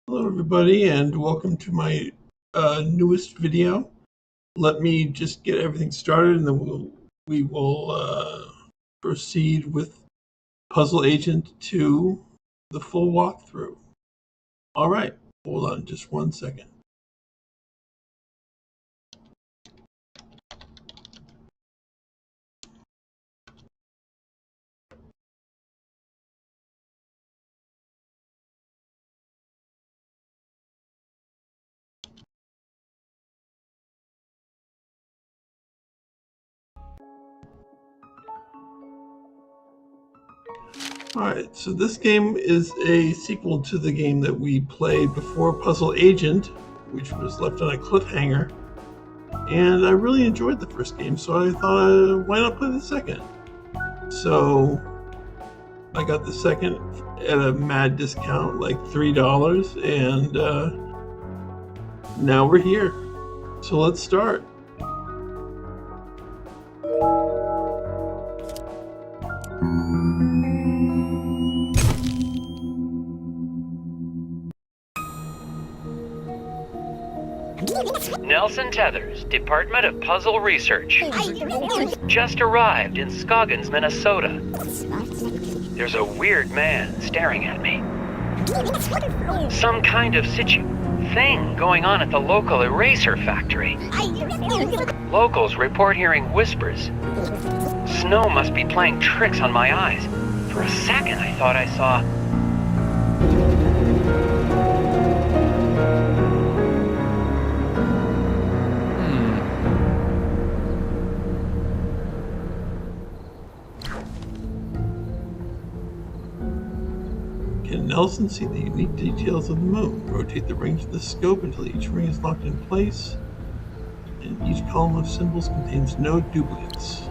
Hello everybody and welcome to my newest video. Let me just get everything started and then we will proceed with Puzzle Agent 2, the full walkthrough. Alright, hold on just 1 second. Alright, so this game is a sequel to the game that we played before, Puzzle Agent, which was left on a cliffhanger. And I really enjoyed the first game, so I thought, why not play the second? So I got the second at a mad discount, like $3, and now we're here. So let's start. Nelson Tethers, Department of Puzzle Research. Just arrived in Scoggins, Minnesota. There's a weird man staring at me. Some kind of thing going on at the local eraser factory. Locals report hearing whispers. Snow must be playing tricks on my eyes. For a second, I thought I saw... Can Nelson see the unique details of the moon? Rotate the range of the scope until each ring is locked in place, and each column of symbols contains no duplicates.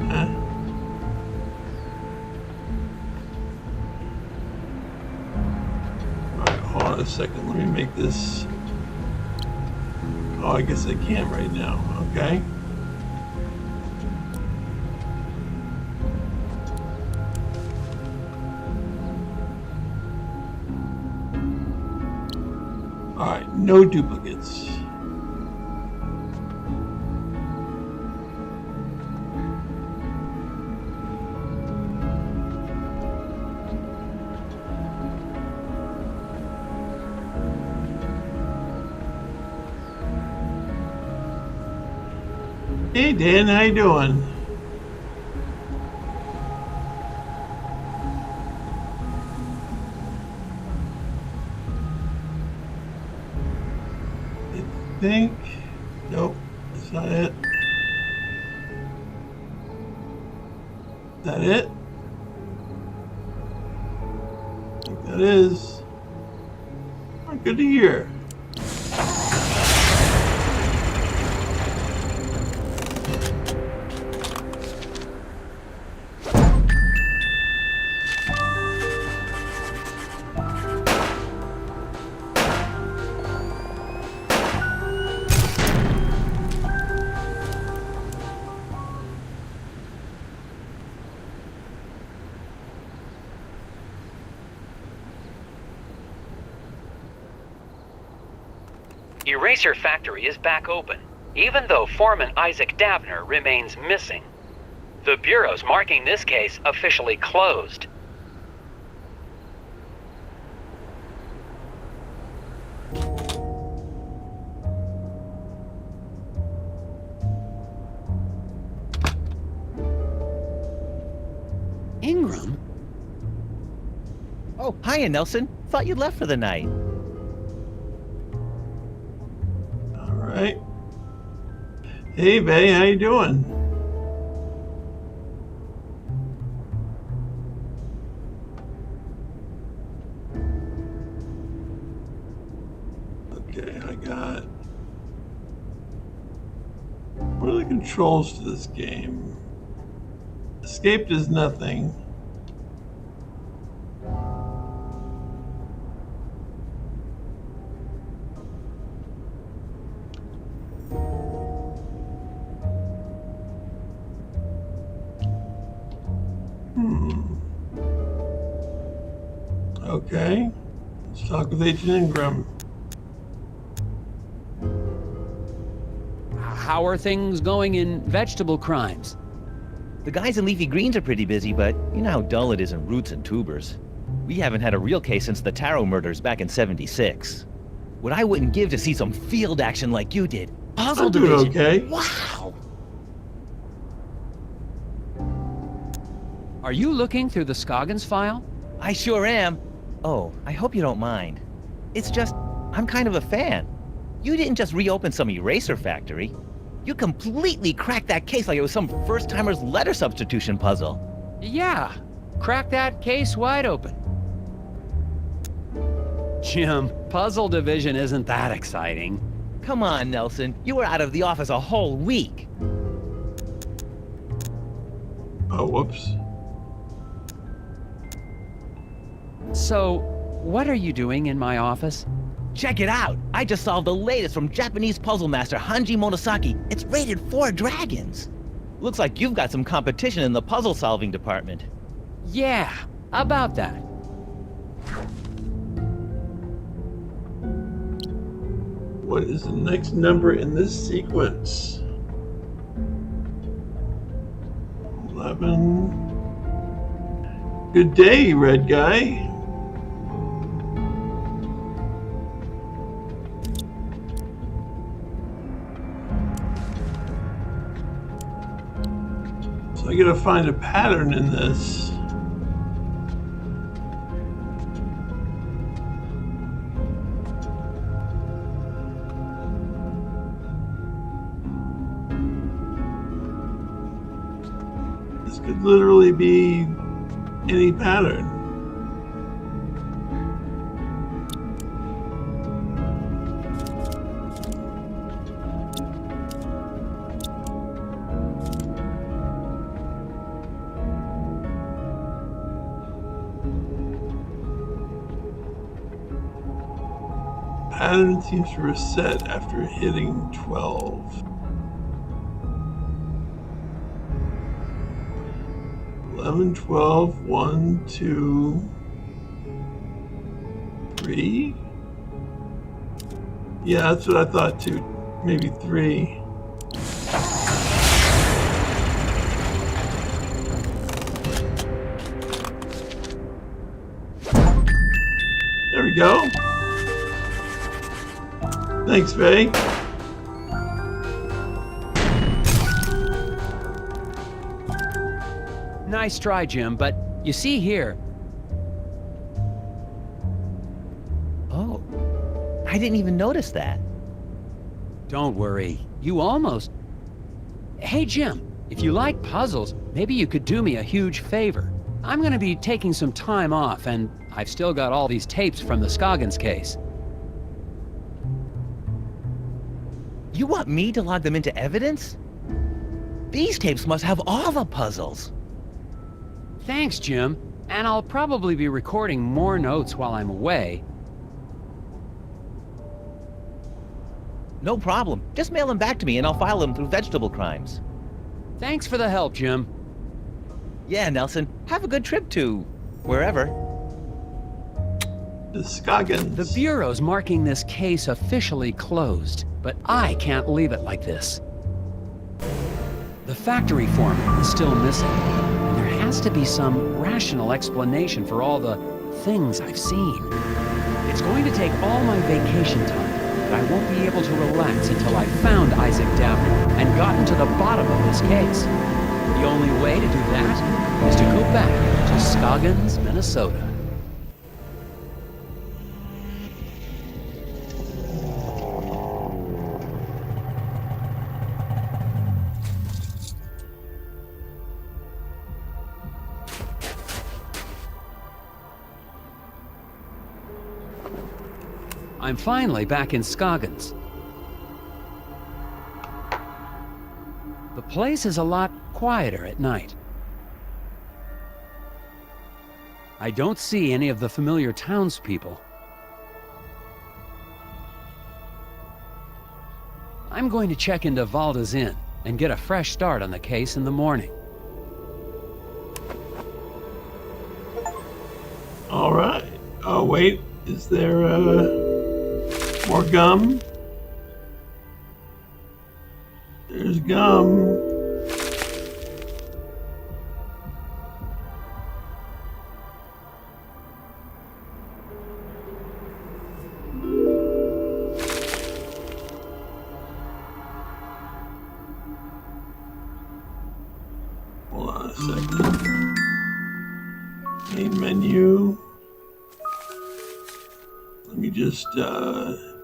Alright, hold on a second. Let me make this... Oh, I guess I can't right now. Okay. Alright, no duplicates. Hey Dan, how you doing? I think... Nope, that's not it. Is that it? I think that is. Oh, good to hear. Eraser Factory is back open, even though Foreman Isaac Davner remains missing. The Bureau's marking this case officially closed. Ingram? Oh, hiya, Nelson. Thought you'd left for the night. Alright. Hey, Bay, how you doing? Okay, I got... What are the controls to this game? Escape does nothing. Okay. Let's talk with Agent Ingram. How are things going in vegetable crimes? The guys in leafy greens are pretty busy, but you know how dull it is in roots and tubers. We haven't had a real case since the Taro murders back in '76. What I wouldn't give to see some field action like you did. Puzzle I'm doing division. okay. Wow. Are you looking through the Scoggins file? I sure am. Oh, I hope you don't mind. It's just, I'm kind of a fan. You didn't just reopen some eraser factory. You completely cracked that case like it was some first-timer's letter substitution puzzle. Yeah, crack that case wide open. Jim, puzzle division isn't that exciting. Come on, Nelson. You were out of the office a whole week. Oh, whoops. So, what are you doing in my office? Check it out! I just solved the latest from Japanese puzzle master Hanji Monosaki. It's rated 4 dragons. Looks like you've got some competition in the puzzle-solving department. Yeah, about that. What is the next number in this sequence? 11. Good day, red guy. So I gotta find a pattern in this. This could literally be any pattern. Pattern seems to reset after hitting 12. 11, 12, 1, 2, 3. Yeah, that's what I thought too. Maybe 3. There we go. Thanks, Faye. Nice try, Jim, but you see here. Oh, I didn't even notice that. Don't worry, you almost... Hey, Jim, if you like puzzles, maybe you could do me a huge favor. I'm gonna be taking some time off, and I've still got all these tapes from the Scoggins case. You want me to log them into evidence? These tapes must have all the puzzles. Thanks, Jim. And I'll probably be recording more notes while I'm away. No problem. Just mail them back to me and I'll file them through vegetable crimes. Thanks for the help, Jim. Yeah, Nelson. Have a good trip to... wherever. The Scoggins. The Bureau's marking this case officially closed, but I can't leave it like this. The factory foreman is still missing, and there has to be some rational explanation for all the things I've seen. It's going to take all my vacation time, but I won't be able to relax until I've found Isaac Dabney and gotten to the bottom of this case. The only way to do that is to go back to Scoggins, Minnesota. I'm finally back in Scoggins. The place is a lot quieter at night. I don't see any of the familiar townspeople. I'm going to check into Valda's Inn and get a fresh start on the case in the morning. All right. wait. Is there more gum? There's gum. Hold on a second. Main menu. Let me just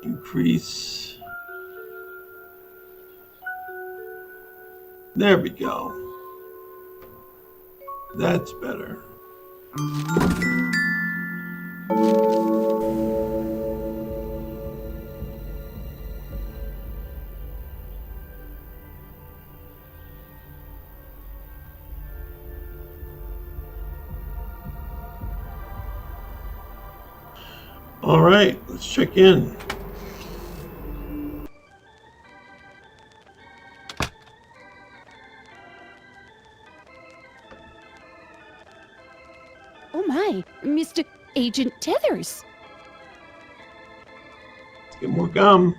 increase. There we go. That's better. All right, let's check in. Oh my, Mr. Agent Tethers. Let's get more gum.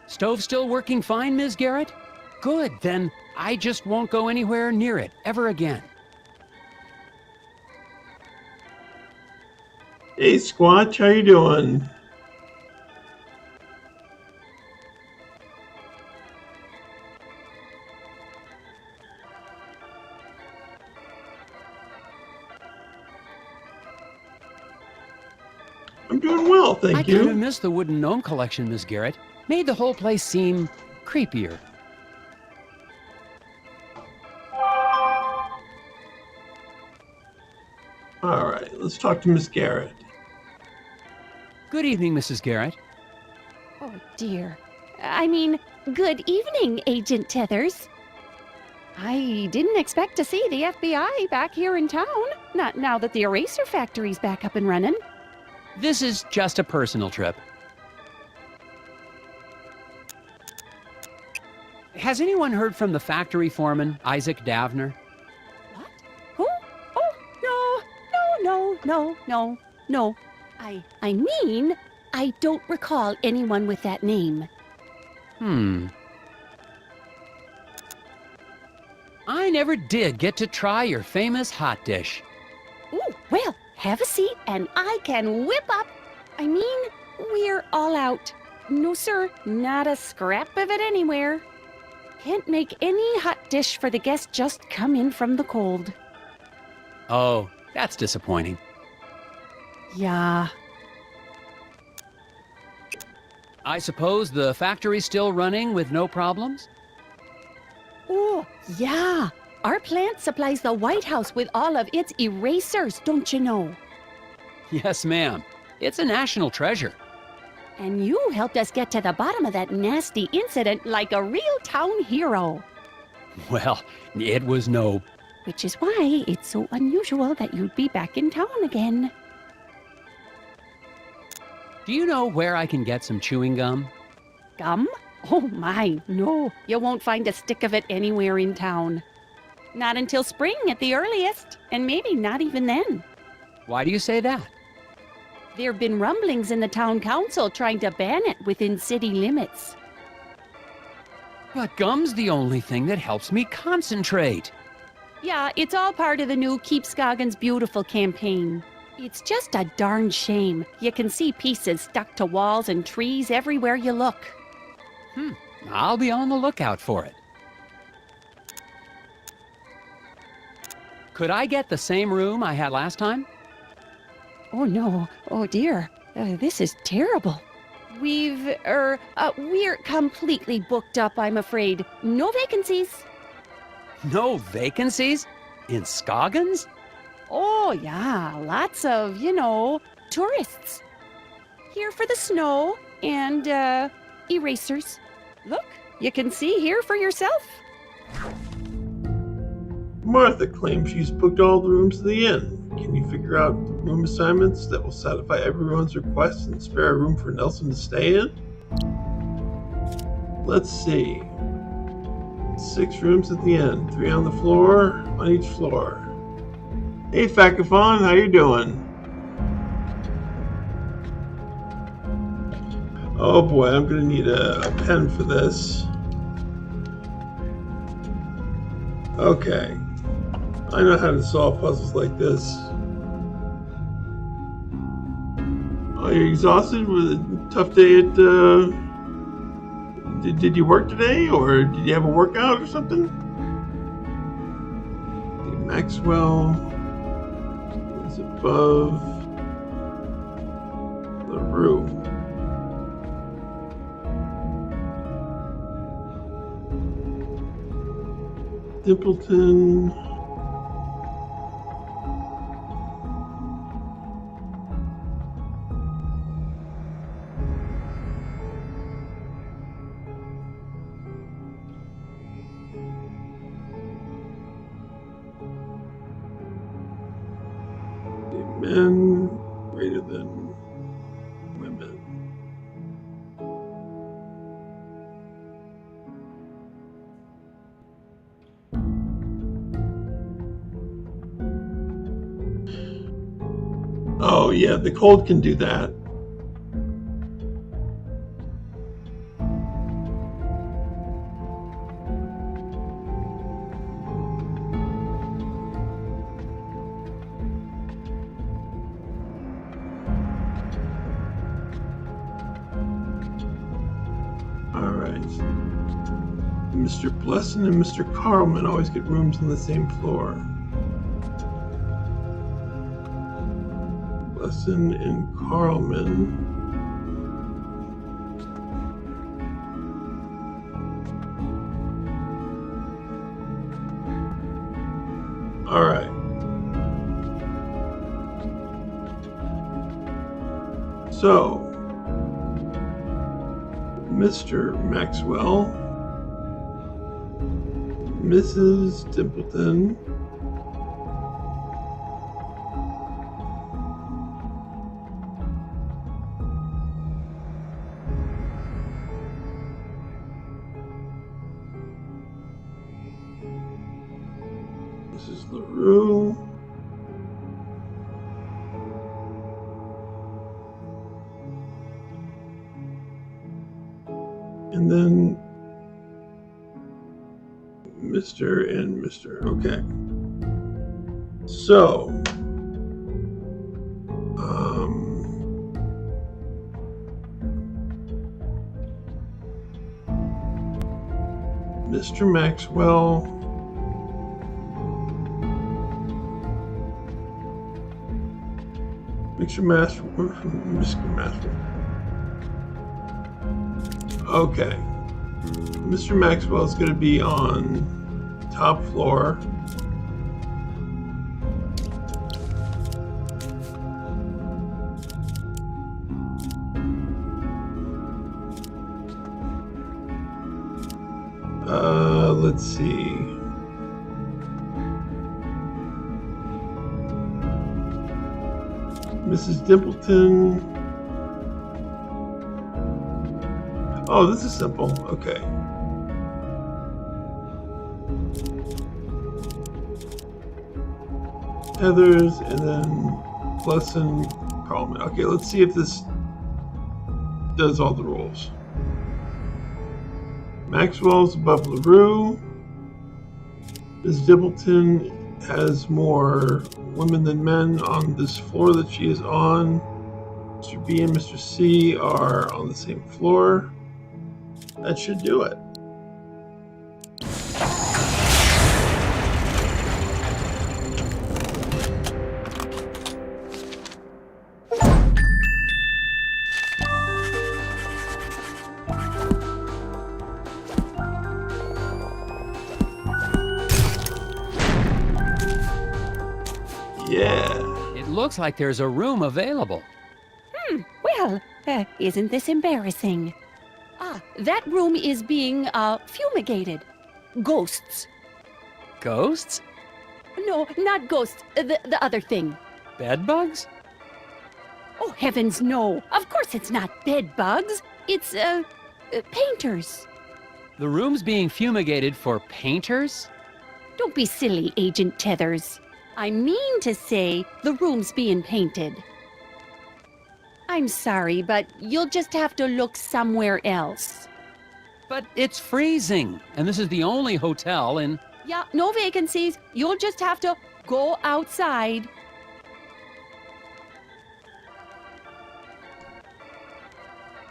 Stove still working fine, Ms. Garrett? Good, then I just won't go anywhere near it ever again. Hey, Squatch, how you doing? I'm doing well, thank I you. kind of missed the wooden gnome collection, Ms. Garrett. Made the whole place seem creepier. All right, let's talk to Miss Garrett. Good evening, Mrs. Garrett. Oh dear. I mean, good evening, Agent Tethers. I didn't expect to see the FBI back here in town. Not now that the eraser factory's back up and running. This is just a personal trip. Has anyone heard from the factory foreman, Isaac Davner? What? Who? Oh, no. I mean, I don't recall anyone with that name. I never did get to try your famous hot dish. Ooh, well, have a seat and I can whip up. I mean, we're all out. No, sir, not a scrap of it anywhere. Can't make any hot dish for the guests just come in from the cold. Oh, that's disappointing. Yeah. I suppose the factory's still running with no problems? Oh, yeah. Our plant supplies the White House with all of its erasers, don't you know? Yes, ma'am. It's a national treasure. And you helped us get to the bottom of that nasty incident like a real town hero. Well, it was no... Which is why it's so unusual that you'd be back in town again. Do you know where I can get some chewing gum? Gum? Oh my, no. You won't find a stick of it anywhere in town. Not until spring at the earliest, and maybe not even then. Why do you say that? There have been rumblings in the town council trying to ban it within city limits. But gum's the only thing that helps me concentrate. Yeah, it's all part of the new Keep Scoggins Beautiful campaign. It's just a darn shame. You can see pieces stuck to walls and trees everywhere you look. I'll be on the lookout for it. Could I get the same room I had last time? Oh no, oh dear, this is terrible. We're completely booked up, I'm afraid. No vacancies. No vacancies? In Scoggins? Oh yeah, lots of, tourists. Here for the snow and, erasers. Look, you can see here for yourself. Martha claims she's booked all the rooms at the inn. Can you figure out room assignments that will satisfy everyone's requests and spare a room for Nelson to stay in? Let's see. 6 rooms at the end, 3 on the floor, on each floor. Hey, Fakafon, how you doing? Oh boy, I'm gonna need a pen for this. Okay, I know how to solve puzzles like this. Oh, you're exhausted with a tough day at, did you work today, or did you have a workout or something? Okay, Maxwell is above LaRue. Dimpleton. Men greater than women. Oh yeah, the cold can do that. Mr. Blesson and Mr. Carlman always get rooms on the same floor. Blesson and Carlman. All right. So, Mr. Maxwell, Mrs. Dimpleton, Mrs. LaRue, and then Mr. and Mr. Okay. So, Mr. Maxwell, Mr. Maxwell. Okay. Mr. Maxwell is going to be on top floor. Let's see. Mrs. Dimpleton. Oh, this is simple. Okay. Heathers, and then Blesson, Carlman. Okay, let's see if this does all the rules. Maxwell's above LaRue. Ms. Dimpleton has more women than men on this floor that she is on. Mr. B and Mr. C are on the same floor. That should do it. Yeah. It looks like there's a room available. Well, isn't this embarrassing? That room is being, fumigated. Ghosts. Ghosts? No, not ghosts. The other thing. Bed bugs? Oh, heavens no. Of course it's not bed bugs. It's, painters. The room's being fumigated for painters? Don't be silly, Agent Tethers. I mean to say the room's being painted. I'm sorry, but you'll just have to look somewhere else. But it's freezing, and this is the only hotel in... Yeah, no vacancies. You'll just have to go outside.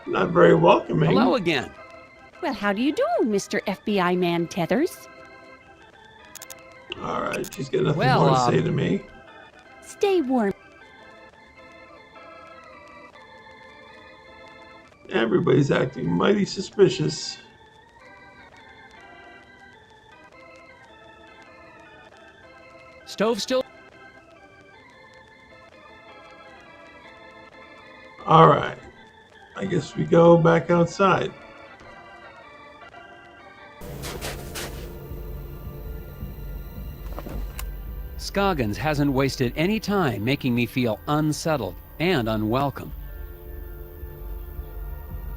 Not very welcoming. Hello again. Well, how do you do, Mr. FBI Man Tethers? All right, she's got nothing Well, more to say to me. Stay warm. Everybody's acting mighty suspicious. Stove still... All right, I guess we go back outside. Scoggins hasn't wasted any time making me feel unsettled and unwelcome.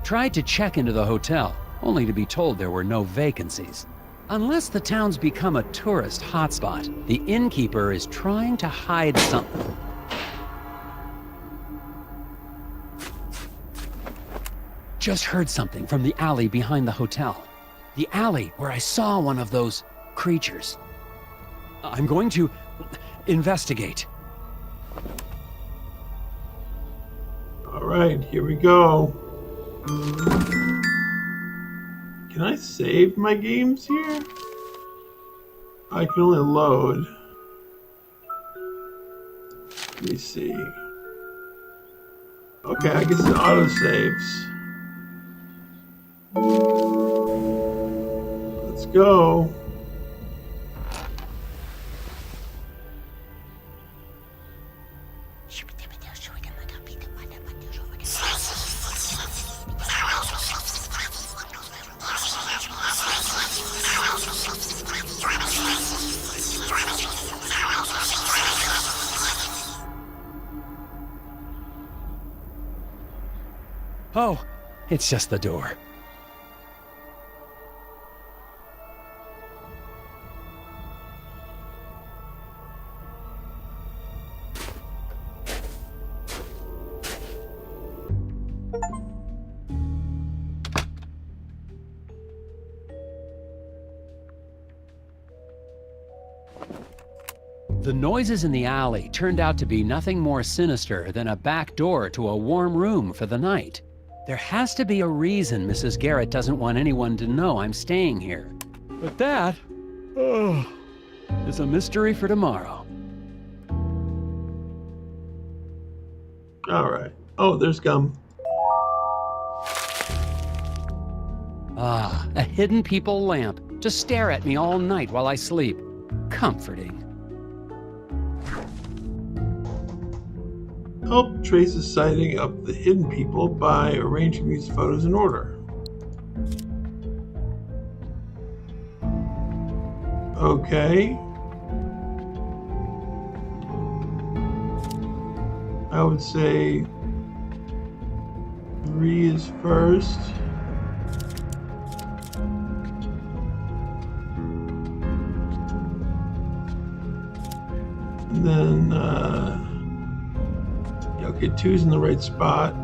Tried to check into the hotel, only to be told there were no vacancies. Unless the town's become a tourist hotspot, the innkeeper is trying to hide something. Just heard something from the alley behind the hotel. The alley where I saw one of those creatures. I'm going to investigate. All right, here we go. Can I save my games here? I can only load. Let me see. Okay, I guess it auto-saves. Let's go. Oh, it's just the door. The noises in the alley turned out to be nothing more sinister than a back door to a warm room for the night. There has to be a reason Mrs. Garrett doesn't want anyone to know I'm staying here. But that, is a mystery for tomorrow. All right. Oh, there's gum. Ah, a hidden people lamp to stare at me all night while I sleep. Comforting. Help traces sighting up the hidden people by arranging these photos in order. Okay. I would say 3 is first. And then, yeah, okay, 2's in the right spot.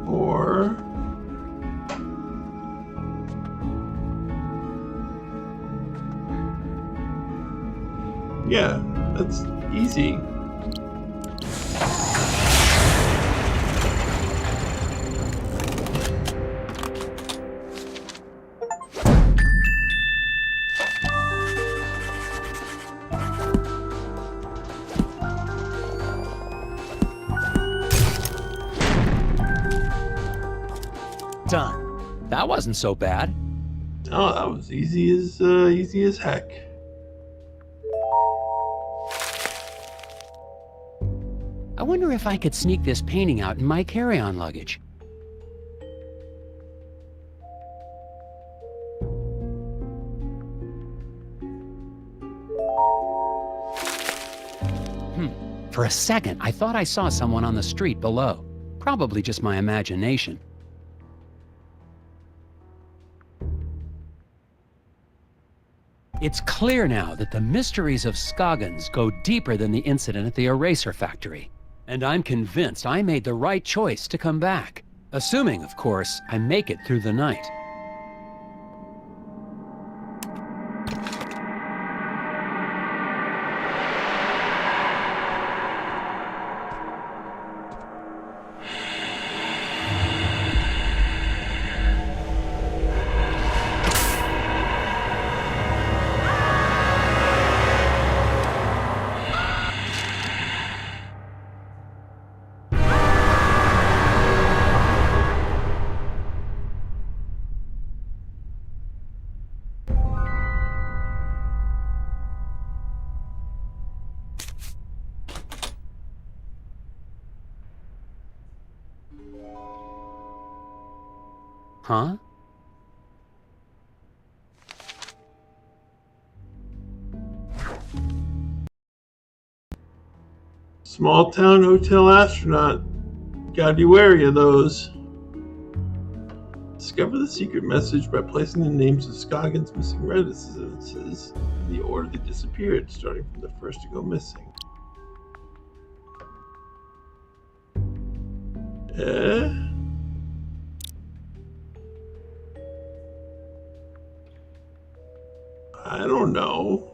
4. Yeah, that's easy. Done. That wasn't so bad. Oh, that was easy as heck. I wonder if I could sneak this painting out in my carry-on luggage. For a second, I thought I saw someone on the street below. Probably just my imagination. It's clear now that the mysteries of Scoggins go deeper than the incident at the eraser factory. And I'm convinced I made the right choice to come back. Assuming, of course, I make it through the night. Huh? Small town hotel astronaut. Gotta be wary of those. Discover the secret message by placing the names of Scoggins' missing residences in the order they disappeared, starting from the first to go missing. I don't know.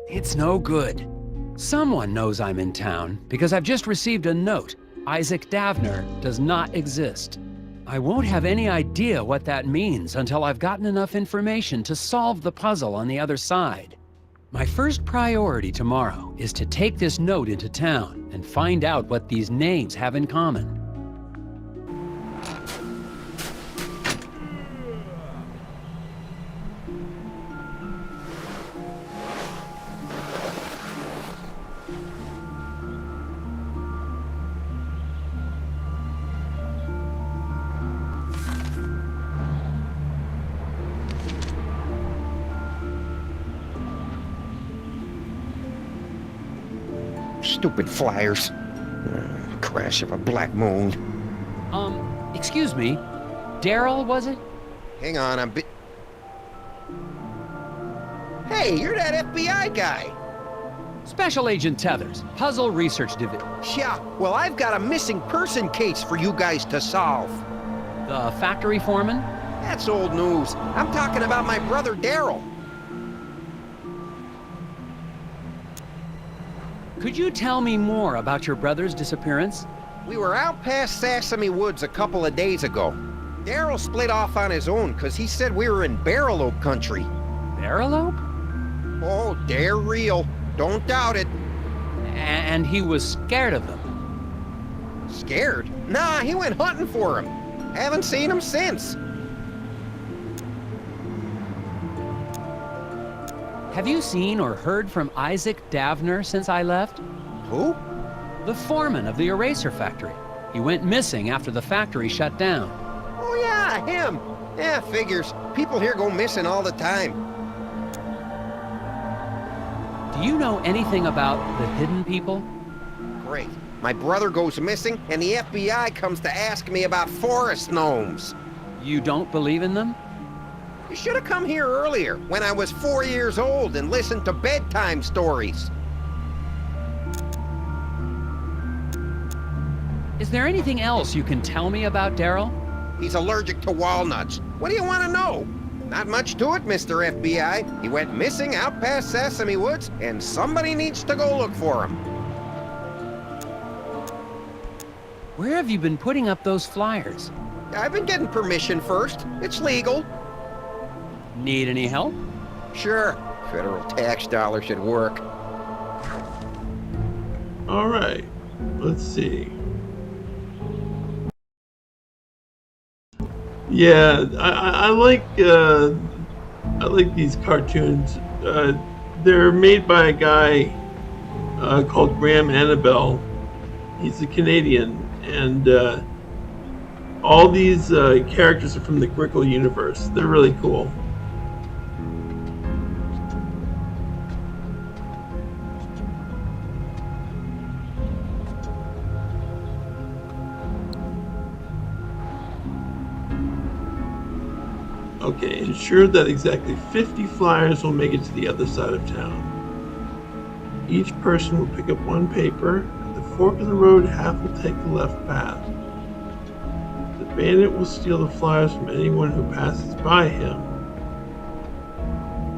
It's no good. Someone knows I'm in town because I've just received a note. Isaac Davner does not exist. I won't have any idea what that means until I've gotten enough information to solve the puzzle on the other side. My first priority tomorrow is to take this note into town and find out what these names have in common. Stupid flyers. Crash of a black moon. Excuse me. Daryl, was it? Hang on, Hey, you're that FBI guy. Special Agent Tethers, Puzzle Research Division. Yeah, well, I've got a missing person case for you guys to solve. The factory foreman? That's old news. I'm talking about my brother Daryl. Could you tell me more about your brother's disappearance? We were out past Sesame Woods a couple of days ago. Daryl split off on his own because he said we were in Barrel Oak country. Barrel Oak? Oh, they're real. Don't doubt it. And he was scared of them. Scared? Nah, he went hunting for him. Haven't seen him since. Have you seen or heard from Isaac Davner since I left? Who? The foreman of the eraser factory. He went missing after the factory shut down. Oh yeah, him. Yeah, figures. People here go missing all the time. Do you know anything about the hidden people? Great. My brother goes missing, and the FBI comes to ask me about forest gnomes. You don't believe in them? You should have come here earlier, when I was 4 years old, and listened to bedtime stories. Is there anything else you can tell me about Daryl? He's allergic to walnuts. What do you want to know? Not much to it, Mr. FBI. He went missing out past Sesame Woods, and somebody needs to go look for him. Where have you been putting up those flyers? I've been getting permission first. It's legal. Need any help? Sure. Federal tax dollars should work. All right, let's see. Yeah, I like these cartoons. They're made by a guy called Graham Annabelle. He's a Canadian, and All these characters are from the Grickle universe. They're really cool. Okay, ensure that exactly 50 flyers will make it to the other side of town. Each person will pick up one paper. At the fork of the road, half will take the left path. The bandit will steal the flyers from anyone who passes by him.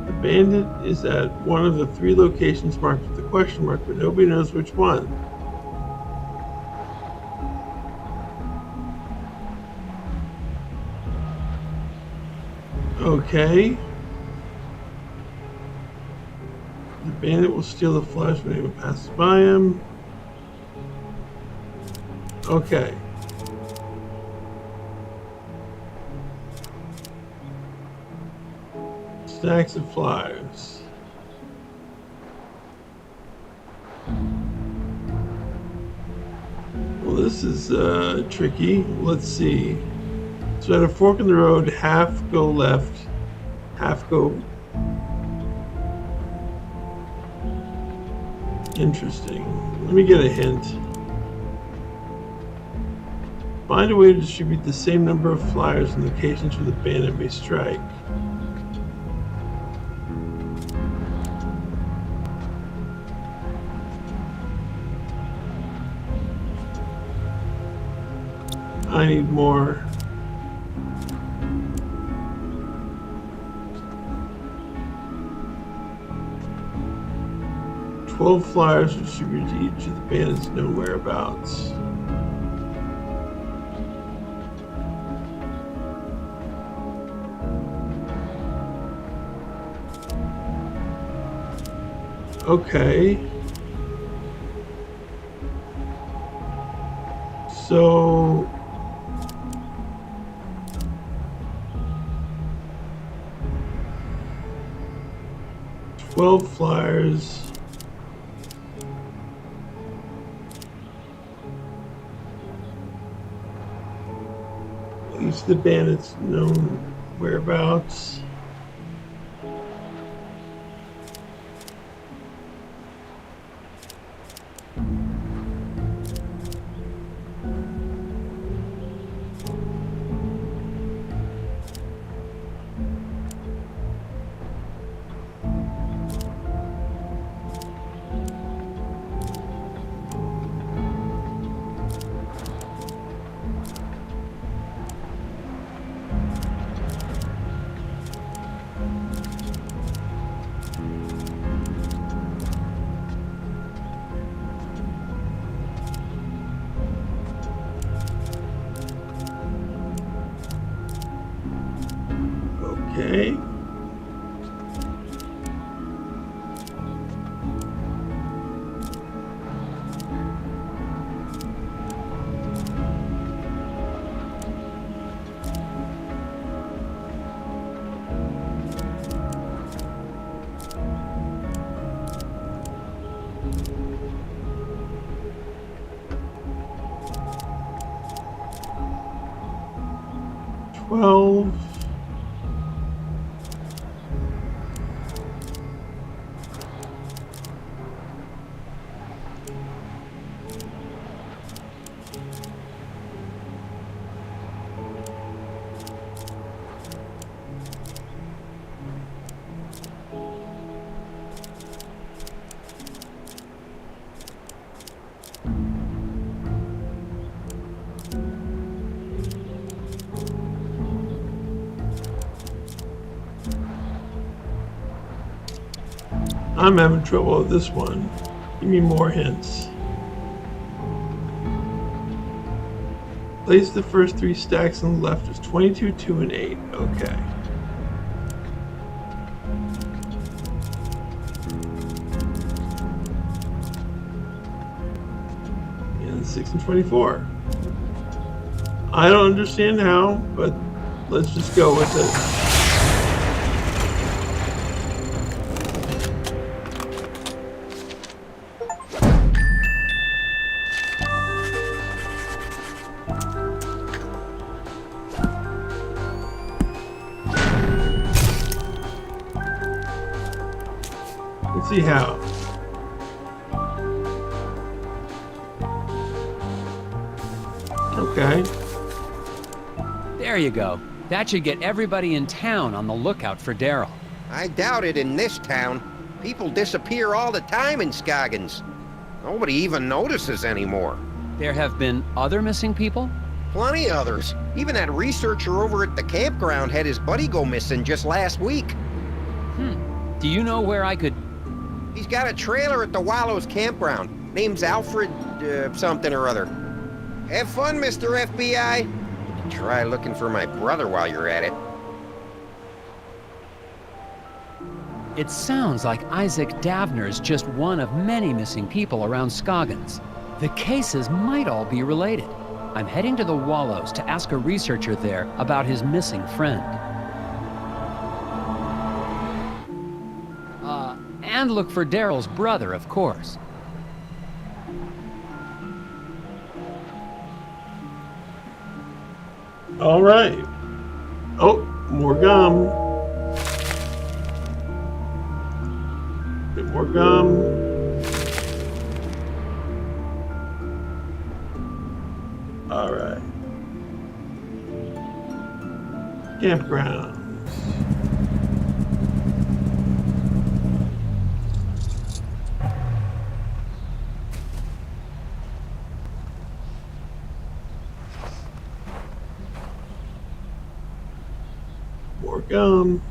The bandit is at one of the 3 locations marked with the question mark, but nobody knows which one. Okay. The bandit will steal the flyers when anyone passes by him. Okay. Stacks of flyers. Well, this is tricky. Let's see. So at a fork in the road, half go left, half go... Interesting. Let me get a hint. Find a way to distribute the same number of flyers in locations where the bandit may strike. I need more. "12 flyers are distributed to each of the bandits' known whereabouts." Okay. So... 12 flyers. Each of the bandits' known whereabouts. Okay. Twelve. I'm having trouble with this one. Give me more hints. Place the first 3 stacks on the left as 22, 2, and 8. Okay. And 6 and 24. I don't understand how, but let's just go with it. see how. Okay. There you go. That should get everybody in town on the lookout for Daryl. I doubt it in this town. People disappear all the time in Scoggins. Nobody even notices anymore. There have been other missing people? Plenty others. Even that researcher over at the campground had his buddy go missing just last week. Do you know where I could... He's got a trailer at the Wallows campground. Name's Alfred, something or other. Have fun, Mr. FBI. You can try looking for my brother while you're at it. It sounds like Isaac Davner's just one of many missing people around Scoggins. The cases might all be related. I'm heading to the Wallows to ask a researcher there about his missing friend. And look for Daryl's brother, of course. All right. Oh, more gum. Bit more gum. All right. Campground. More gum.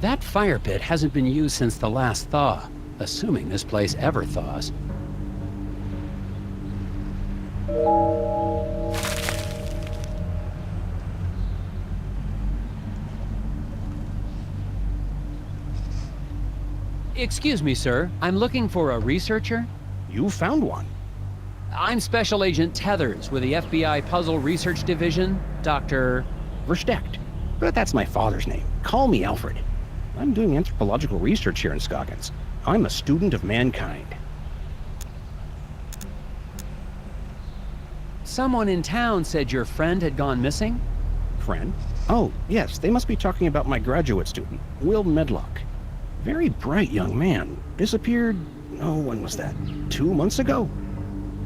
That fire pit hasn't been used since the last thaw, assuming this place ever thaws. Excuse me, sir. I'm looking for a researcher. You found one. I'm Special Agent Tethers with the FBI Puzzle Research Division, Dr. Versteckt. But that's my father's name. Call me Alfred. I'm doing anthropological research here in Scoggins. I'm a student of mankind. Someone in town said your friend had gone missing? Friend? Oh, yes, they must be talking about my graduate student, Will Medlock. Very bright young man. Disappeared, oh, when was that? 2 months ago?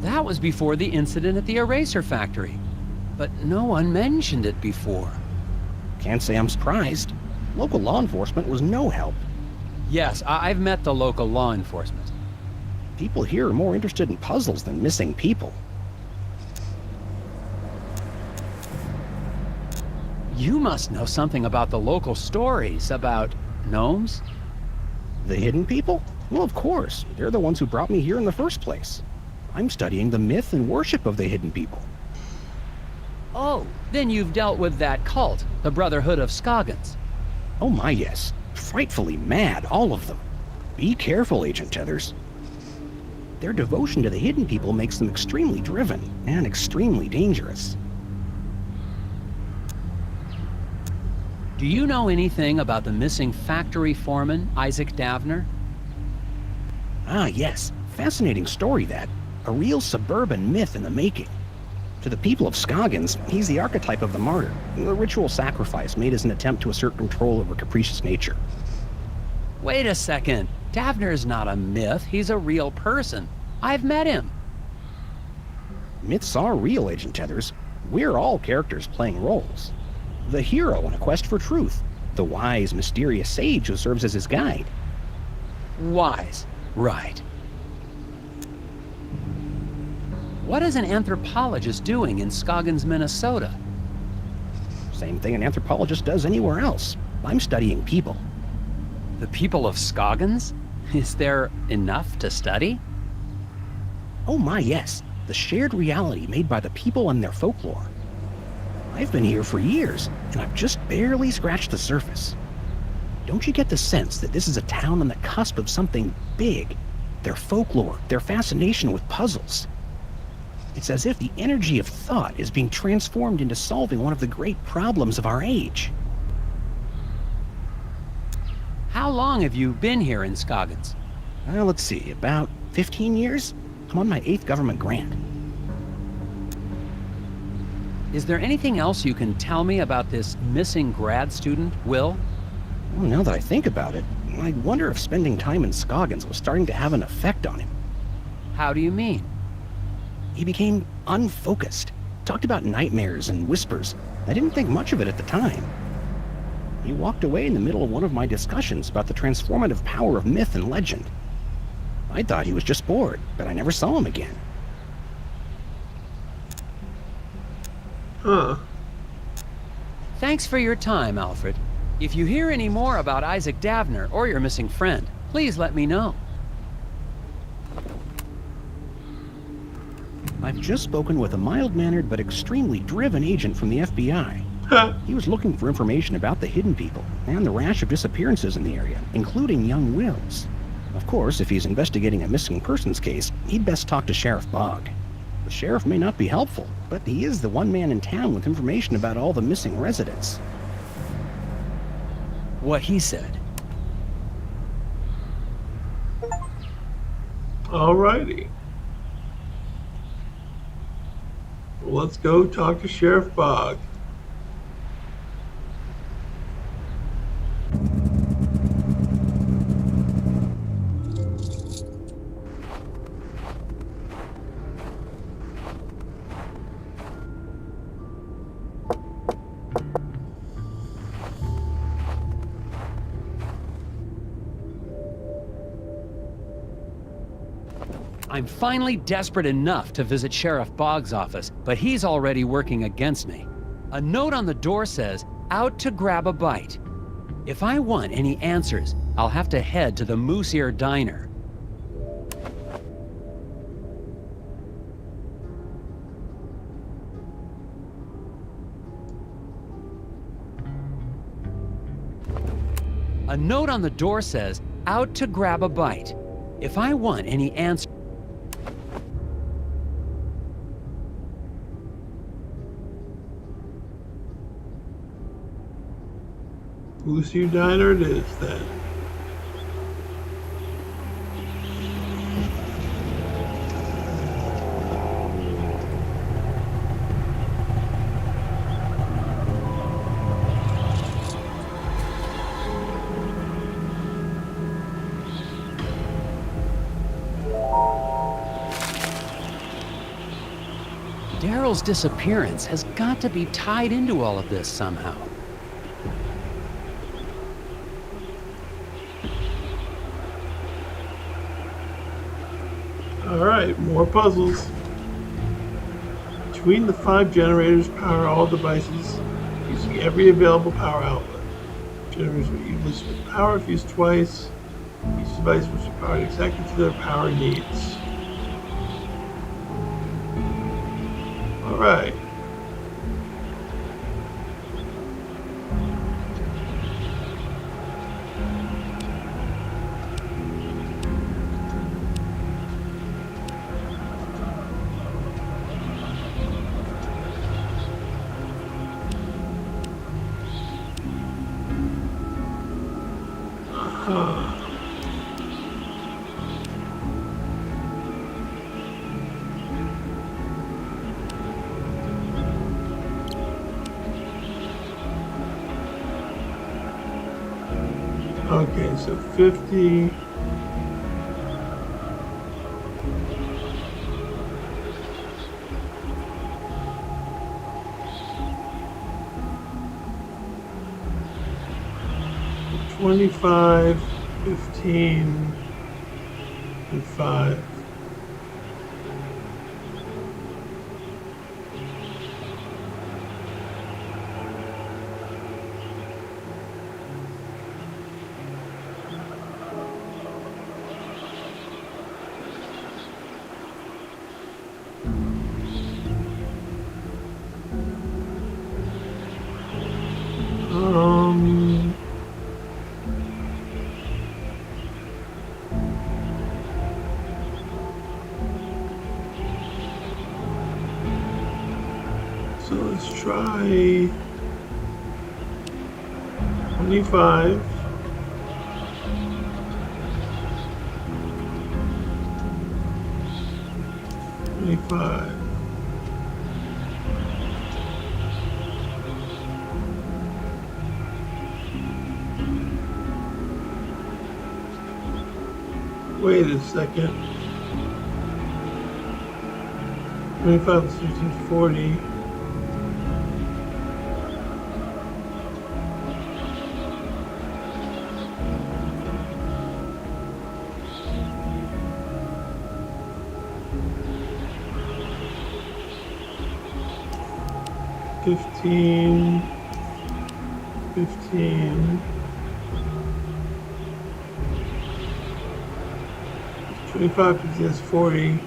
That was before the incident at the eraser factory. But no one mentioned it before. Can't say I'm surprised. Local law enforcement was no help. Yes, I've met the local law enforcement. People here are more interested in puzzles than missing people. You must know something about the local stories about gnomes? The hidden people? Well, of course. They're the ones who brought me here in the first place. I'm studying the myth and worship of the hidden people. Oh, then you've dealt with that cult, the Brotherhood of Scoggins. Oh my, yes. Frightfully mad, all of them. Be careful, Agent Tethers. Their devotion to the hidden people makes them extremely driven and extremely dangerous. Do you know anything about the missing factory foreman, Isaac Davner? Ah, yes. Fascinating story, that. A real suburban myth in the making. To the people of Scoggins, he's the archetype of the martyr, the ritual sacrifice made as an attempt to assert control over capricious nature. Wait a second. Davner's not a myth, he's a real person. I've met him. Myths are real, Agent Tethers. We're all characters playing roles. The hero in a quest for truth, the wise, mysterious sage who serves as his guide. Wise. Right. What is an anthropologist doing in Scoggins, Minnesota? Same thing an anthropologist does anywhere else. I'm studying people. The people of Scoggins? Is there enough to study? Oh my, yes. The shared reality made by the people and their folklore. I've been here for years, and I've just barely scratched the surface. Don't you get the sense that this is a town on the cusp of something big? Their folklore, their fascination with puzzles. It's as if the energy of thought is being transformed into solving one of the great problems of our age. How long have you been here in Scoggins? Well, let's see, about 15 years? I'm on my 8th government grant. Is there anything else you can tell me about this missing grad student, Will? Well, now that I think about it, I wonder if spending time in Scoggins was starting to have an effect on him. How do you mean? He became unfocused, talked about nightmares and whispers. I didn't think much of it at the time. He walked away in the middle of one of my discussions about the transformative power of myth and legend. I thought he was just bored, but I never saw him again. Huh. Thanks for your time, Alfred. If you hear any more about Isaac Davner or your missing friend, please let me know. I've just spoken with a mild-mannered but extremely driven agent from the FBI. He was looking for information about the hidden people and the rash of disappearances in the area, including young Will's. Of course, if he's investigating a missing persons case, he'd best talk to Sheriff Bogg. The sheriff may not be helpful, but he is the one man in town with information about all the missing residents. What he said. Alrighty. Well, let's go talk to Sheriff Bogg. I'm finally desperate enough to visit Sheriff Bogg's office, but he's already working against me. A note on the door says, "Out to grab a bite." If I want any answers, I'll have to head to the Moose Ear Diner. A note on the door says, "Out to grab a bite." If I want any answers, Lucy Diner it is then. Daryl's disappearance has got to be tied into all of this somehow. Alright, more puzzles. Between the 5 generators, power all devices using every available power outlet. Generators will evenly split power if used twice. Each device must be powered exactly to their power needs. Alright. Okay, so 50. $25, 15, and 5. So let's try 25. Wait a second. 25 plus 15 is 40. $15. 25 plus that's 40.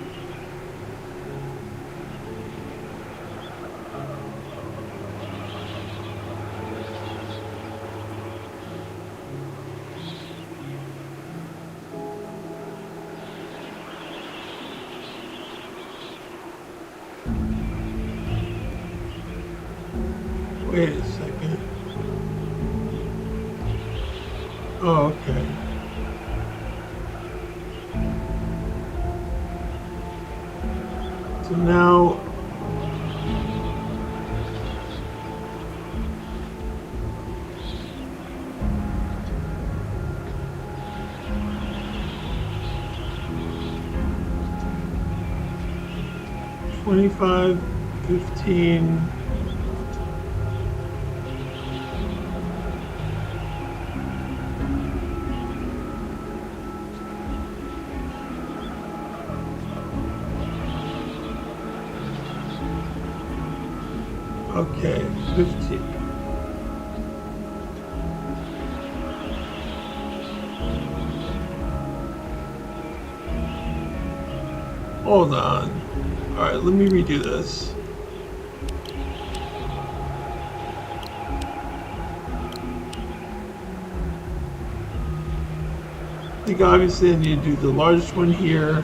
Wait a second. Oh, okay. So now $25, $15. Okay, 15. Hold on. Alright, let me redo this. I think obviously I need to do the largest one here.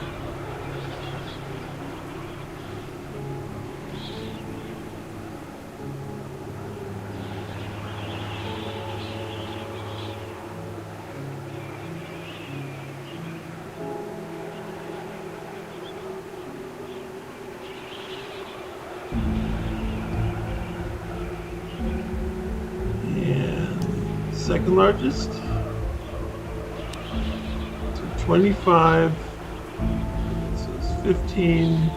Second largest. So 25. This is 15.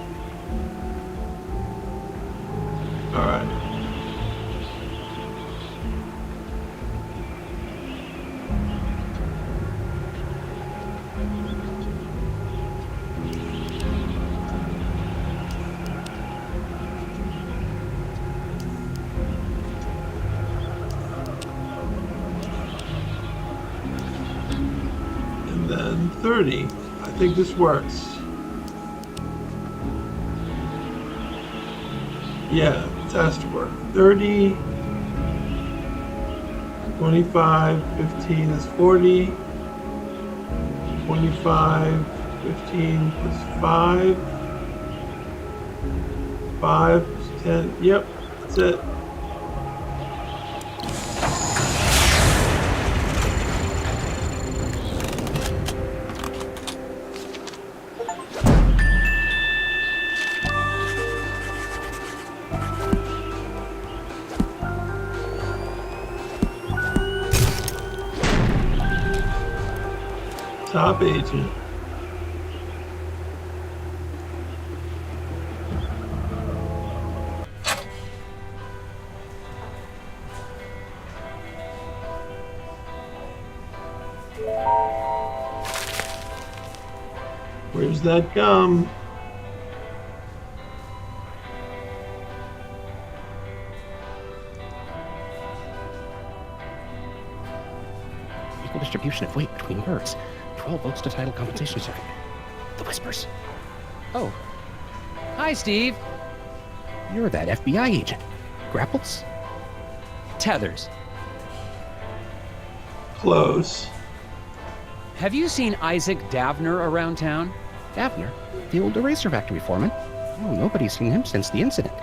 All right. Then 30. I think this works. Yeah, it has to work. 30, 25, 15 is 40. 25, 15 plus 5. 5 plus 10. Yep, that's it. Top agent. Where's that gum? Equal distribution of weight between birds. 12 votes to title compensation circuit. The Whispers. Oh. Hi, Steve. You're that FBI agent. Grapples? Tethers. Close. Have you seen Isaac Davner around town? Davner, the old eraser factory foreman. Oh, nobody's seen him since the incident.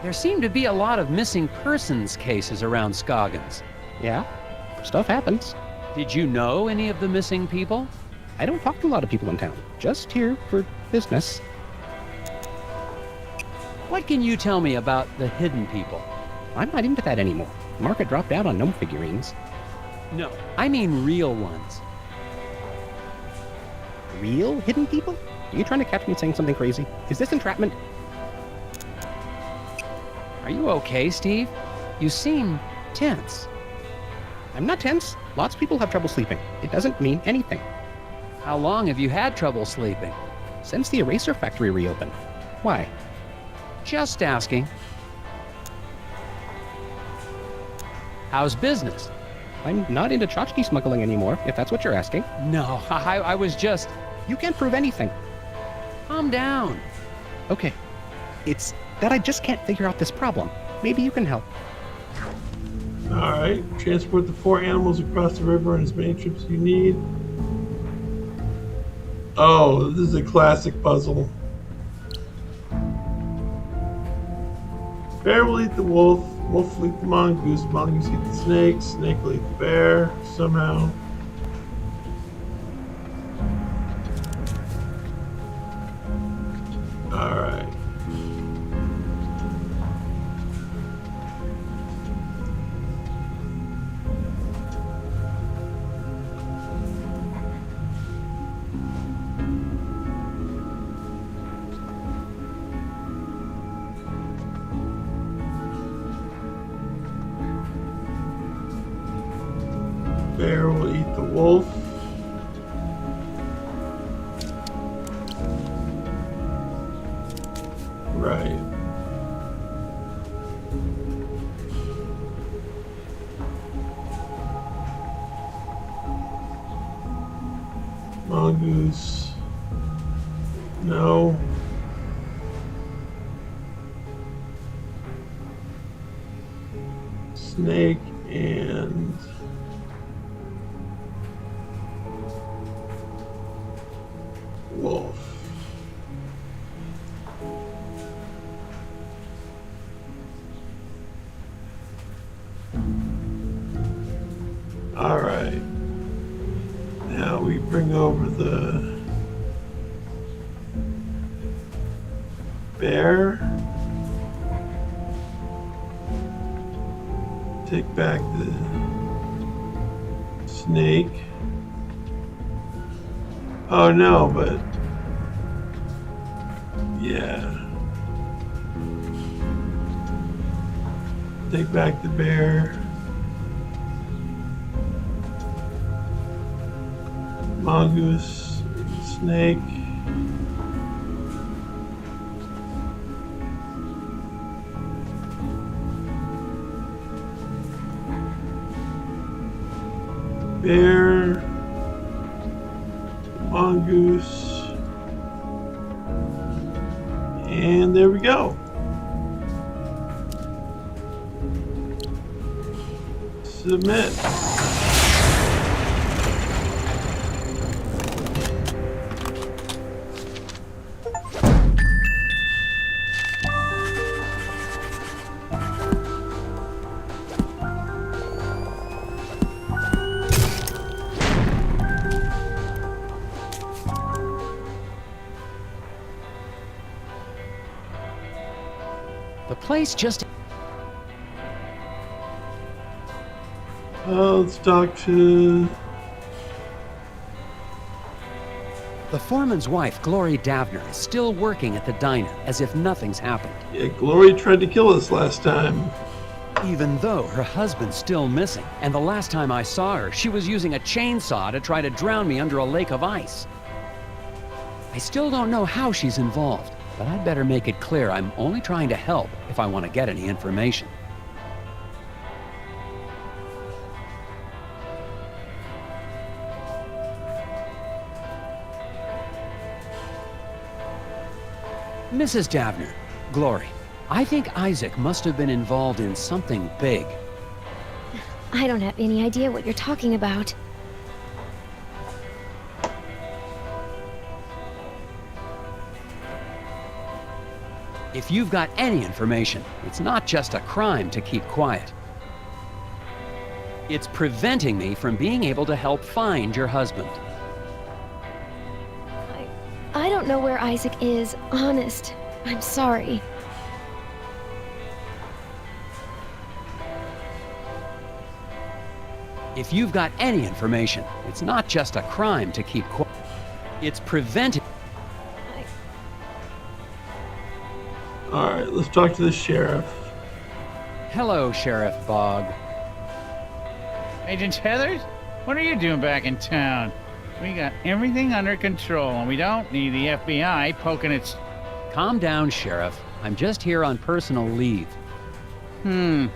There seem to be a lot of missing persons cases around Scoggins. Yeah, stuff happens. Did you know any of the missing people? I don't talk to a lot of people in town. Just here for business. What can you tell me about the hidden people? I'm not into that anymore. The market dropped out on gnome figurines. No, I mean real ones. Real hidden people? Are you trying to catch me saying something crazy? Is this entrapment? Are you okay, Steve? You seem tense. I'm not tense. Lots of people have trouble sleeping. It doesn't mean anything. How long have you had trouble sleeping? Since the eraser factory reopened. Why? Just asking. How's business? I'm not into tchotchke smuggling anymore, if that's what you're asking. No, I was just... You can't prove anything. Calm down. Okay. It's that I just can't figure out this problem. Maybe you can help. Alright, transport the 4 animals across the river on as many trips as you need. Oh, this is a classic puzzle. Bear will eat the wolf, wolf will eat the mongoose, mongoose eat the snake, snake will eat the bear, somehow. Alright. Bear will eat the wolf. Right. Mongoose. No. Snake and wolf. All right. Now we bring over the bear. Take back the snake. Oh no, but yeah. Take back the bear. Mongoose, snake. Bear. Mongoose. And there we go. Submit. The place just... Let's talk to... The foreman's wife, Glory Davner, is still working at the diner as if nothing's happened. Yeah, Glory tried to kill us last time. Even though her husband's still missing, and the last time I saw her, she was using a chainsaw to try to drown me under a lake of ice. I still don't know how she's involved, but I'd better make it clear I'm only trying to help if I want to get any information. Mrs. Davner, Glory, I think Isaac must have been involved in something big. I don't have any idea what you're talking about. If you've got any information, it's not just a crime to keep quiet. It's preventing me from being able to help find your husband. I don't know where Isaac is, honest. I'm sorry. If you've got any information, it's not just a crime to keep quiet. It's preventing... All right, let's talk to the sheriff. Hello, Sheriff Bog. Agent Heathers, what are you doing back in town? We got everything under control, and we don't need the FBI poking its... Calm down, Sheriff. I'm just here on personal leave. Well,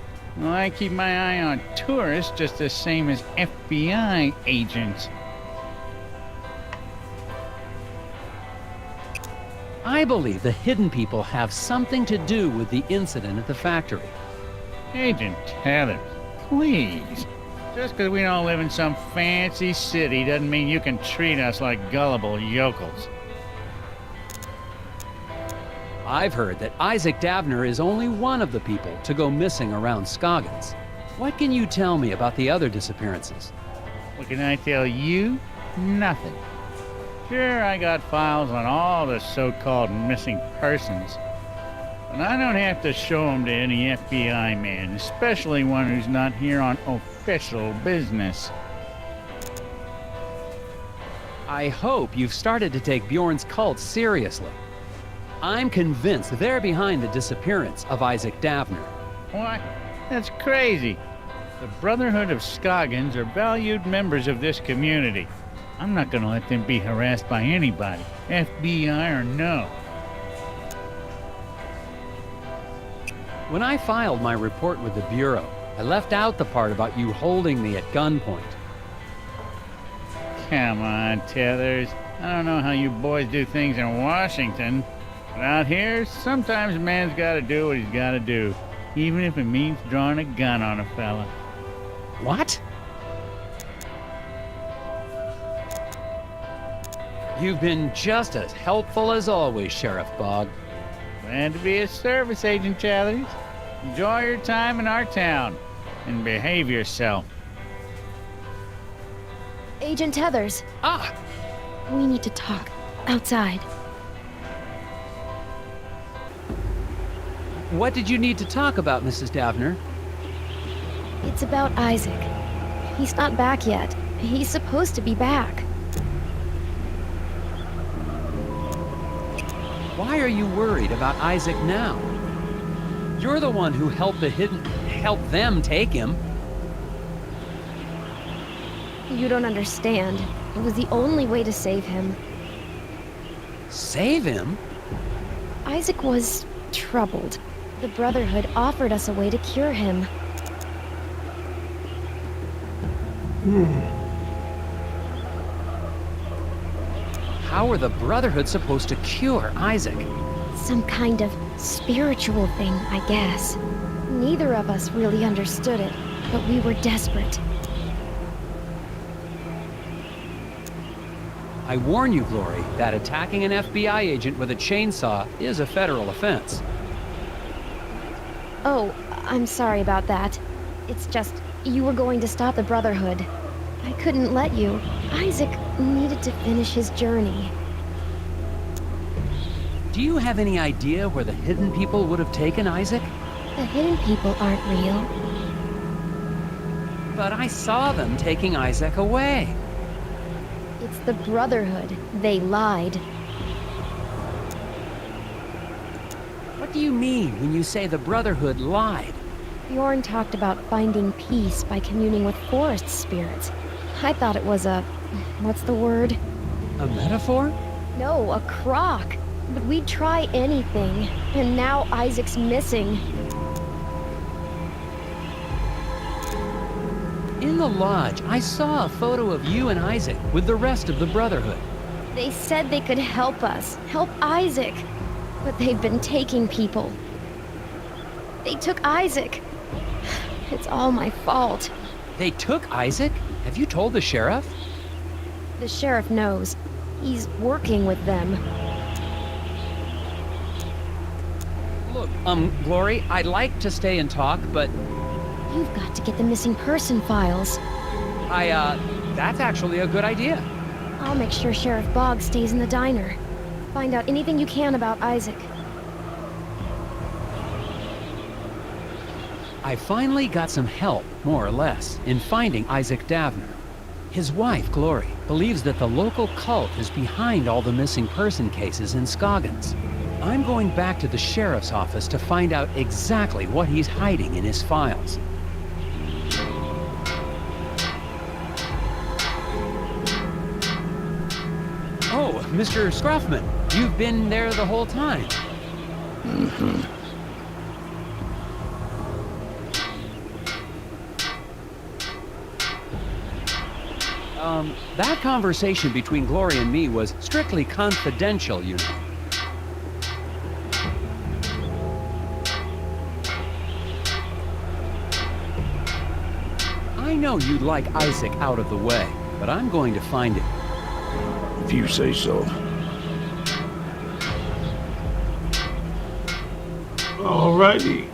I keep my eye on tourists just the same as FBI agents. I believe the hidden people have something to do with the incident at the factory. Agent Heathers, please. Just because we don't live in some fancy city doesn't mean you can treat us like gullible yokels. I've heard that Isaac Davner is only one of the people to go missing around Scoggins. What can you tell me about the other disappearances? What can I tell you? Nothing. Sure, I got files on all the so-called missing persons, but I don't have to show them to any FBI man, especially one who's not here on official business. I hope you've started to take Bjorn's cult seriously. I'm convinced they're behind the disappearance of Isaac Davner. What? That's crazy. The Brotherhood of Scoggins are valued members of this community. I'm not gonna let them be harassed by anybody, FBI or no. When I filed my report with the Bureau, I left out the part about you holding me at gunpoint. Come on, Tethers. I don't know how you boys do things in Washington, but out here, sometimes a man's gotta do what he's gotta do, even if it means drawing a gun on a fella. What? You've been just as helpful as always, Sheriff Bog. Glad to be of service, Agent Tethers. Enjoy your time in our town, and behave yourself. Agent Tethers, Ah! we need to talk. Outside. What did you need to talk about, Mrs. Davner? It's about Isaac. He's not back yet. He's supposed to be back. Why are you worried about Isaac now? You're the one who helped them take him. You don't understand. It was the only way to save him. Save him? Isaac was troubled. The Brotherhood offered us a way to cure him. How are the Brotherhood supposed to cure Isaac? Some kind of spiritual thing, I guess. Neither of us really understood it, but we were desperate. I warn you, Glory, that attacking an FBI agent with a chainsaw is a federal offense. Oh, I'm sorry about that. It's just, you were going to stop the Brotherhood. I couldn't let you. Isaac needed to finish his journey. Do you have any idea where the hidden people would have taken Isaac? The hidden people aren't real. But I saw them taking Isaac away. It's the Brotherhood. They lied. What do you mean when you say the Brotherhood lied? Bjorn talked about finding peace by communing with forest spirits. I thought it was a... what's the word? A metaphor? No, a crock. But we'd try anything. And now Isaac's missing. In the lodge, I saw a photo of you and Isaac with the rest of the Brotherhood. They said they could help us. Help Isaac. But they've been taking people. They took Isaac. It's all my fault. They took Isaac? Have you told the sheriff? The sheriff knows. He's working with them. Look, Glory, I'd like to stay and talk, but You've got to get the missing person files. that's actually a good idea. I'll make sure Sheriff Bogg stays in the diner. Find out anything you can about Isaac. I finally got some help, more or less, in finding Isaac Davner. His wife, Glory, believes that the local cult is behind all the missing person cases in Scoggins. I'm going back to the sheriff's office to find out exactly what he's hiding in his files. Oh, Mr. Scruffman, you've been there the whole time. That conversation between Glory and me was strictly confidential, you know. I know you'd like Isaac out of the way, but I'm going to find him. If you say so. Alrighty.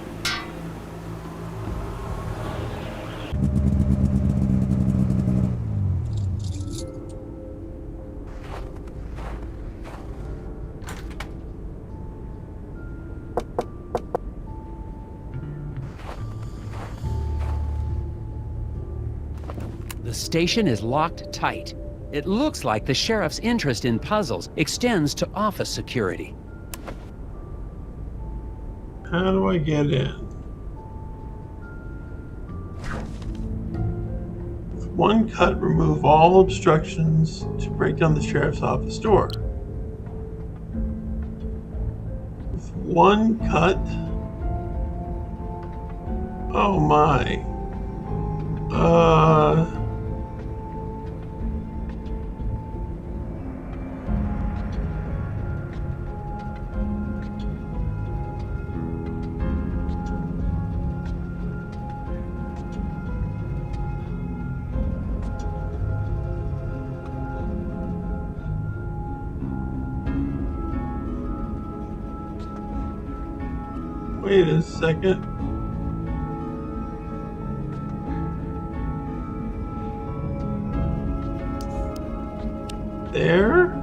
The station is locked tight. It looks like the sheriff's interest in puzzles extends to office security. How do I get in? With one cut, remove all obstructions to break down the sheriff's office door. With one cut. Oh my. Wait a second. There?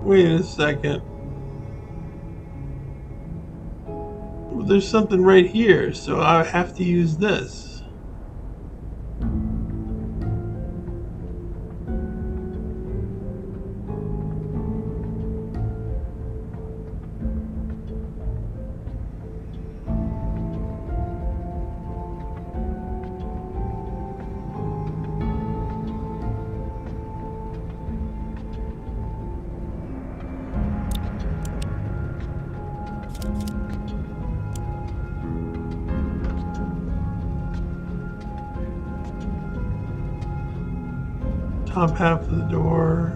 Wait a second. Well, there's something right here, so I have to use this. Top half of the door.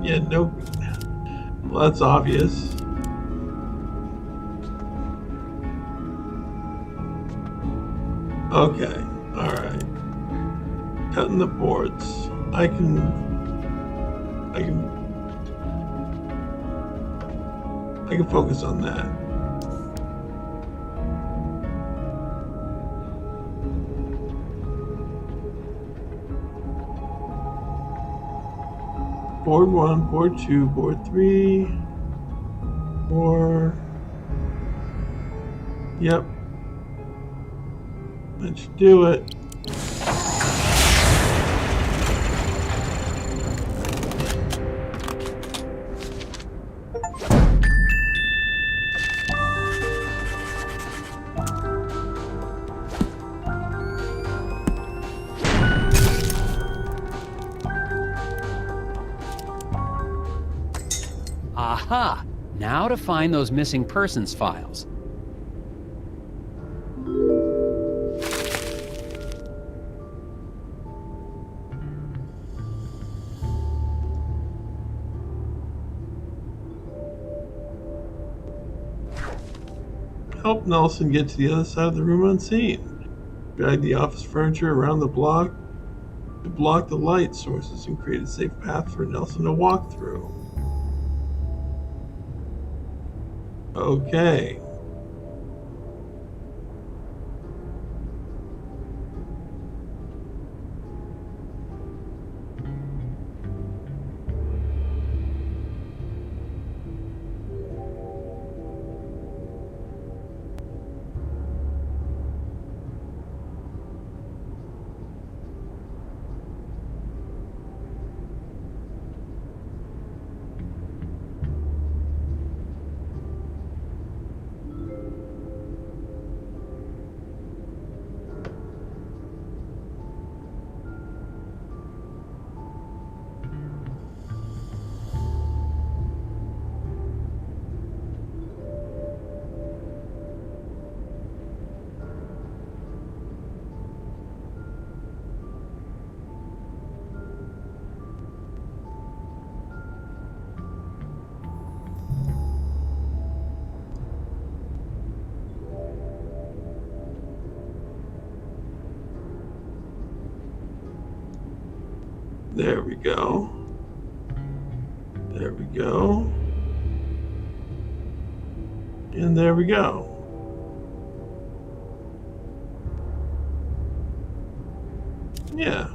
Yeah, nope. Well, that's obvious. Okay, alright. Cutting the boards. I can focus on that. Board 1, board 2, board 3, 4. Yep. That should do it. Aha! Now to find those missing persons files. Help Nelson get to the other side of the room unseen. Drag the office furniture around the block to block the light sources and create a safe path for Nelson to walk through. Okay. There we go. There we go. And there we go. Yeah.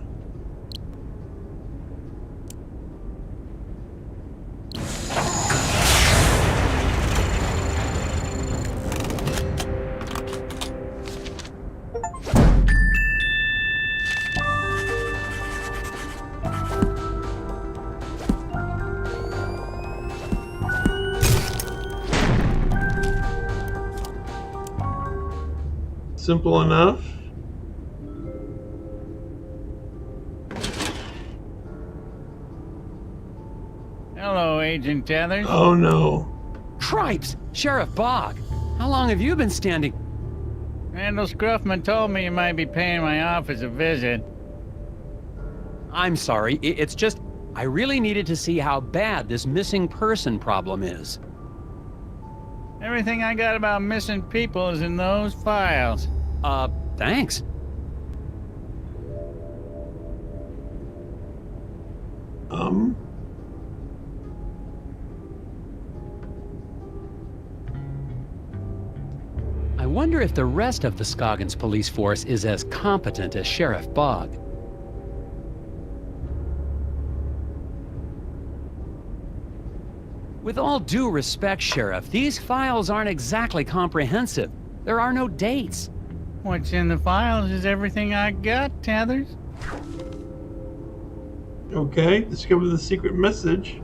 Simple enough. Hello, Agent Tethers. Oh no. Cripes! Sheriff Bog! How long have you been standing? Randall Scruffman told me you might be paying my office a visit. I'm sorry, it's just, I really needed to see how bad this missing person problem is. Everything I got about missing people is in those files. Thanks. I wonder if the rest of the Scoggins police force is as competent as Sheriff Bog. With all due respect, Sheriff, these files aren't exactly comprehensive. There are no dates. What's in the files is everything I got, Tethers. Okay, discover the secret message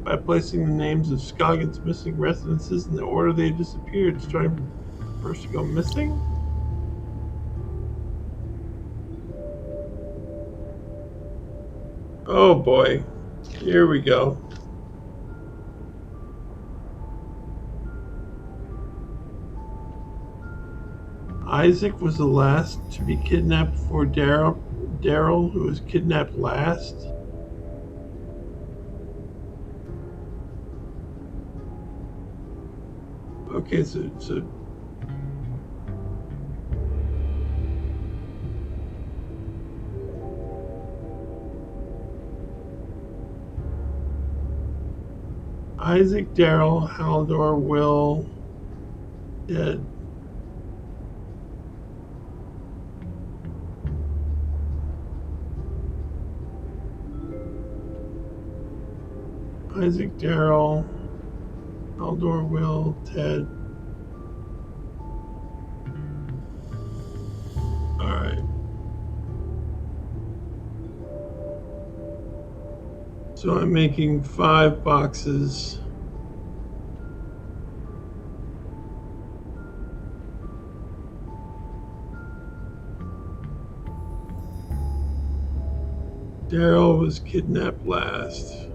by placing the names of Scoggins' missing residences in the order they disappeared, starting from first to go missing. Oh boy, here we go. Isaac was the last to be kidnapped before Daryl, who was kidnapped last. Okay, so Isaac, Daryl, Haldor, Will, dead. Isaac, Daryl, Haldor, Will, Ted. Alright. So I'm making 5 boxes. Daryl was kidnapped last.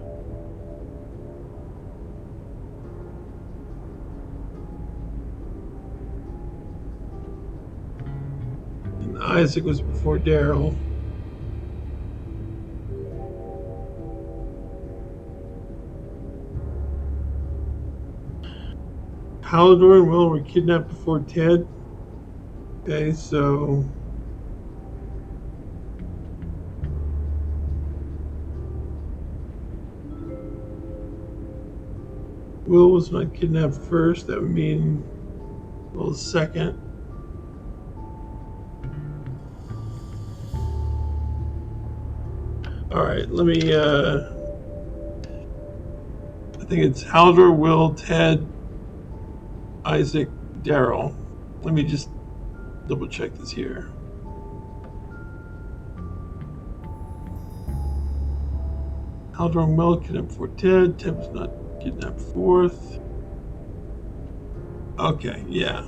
And Isaac was before Daryl. Hallador and Will were kidnapped before Ted. Okay, so Will was not kidnapped first. That would mean Will second. All right, let me. I think it's Haldor, Will, Ted, Isaac, Daryl. Let me just double check this here. Haldor and Will kidnapped for Ted. Ted was not kidnapped fourth. Okay, yeah.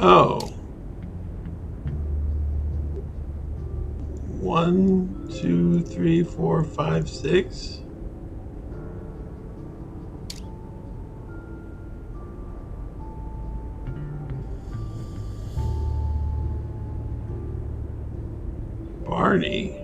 Oh. 1, 2, 3, 4, 5, 6. Barney.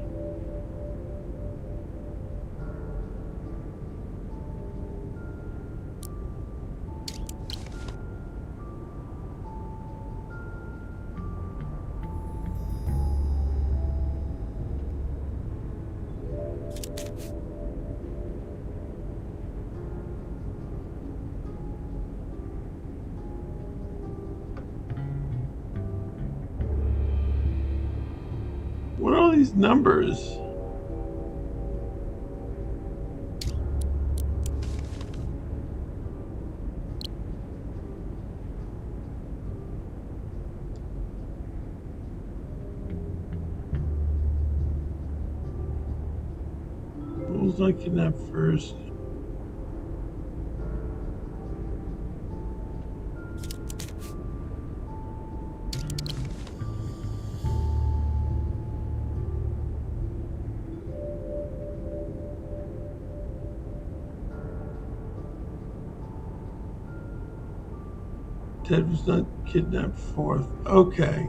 What are all these numbers? Who's not kidnapped first? Ted was not kidnapped fourth. Okay.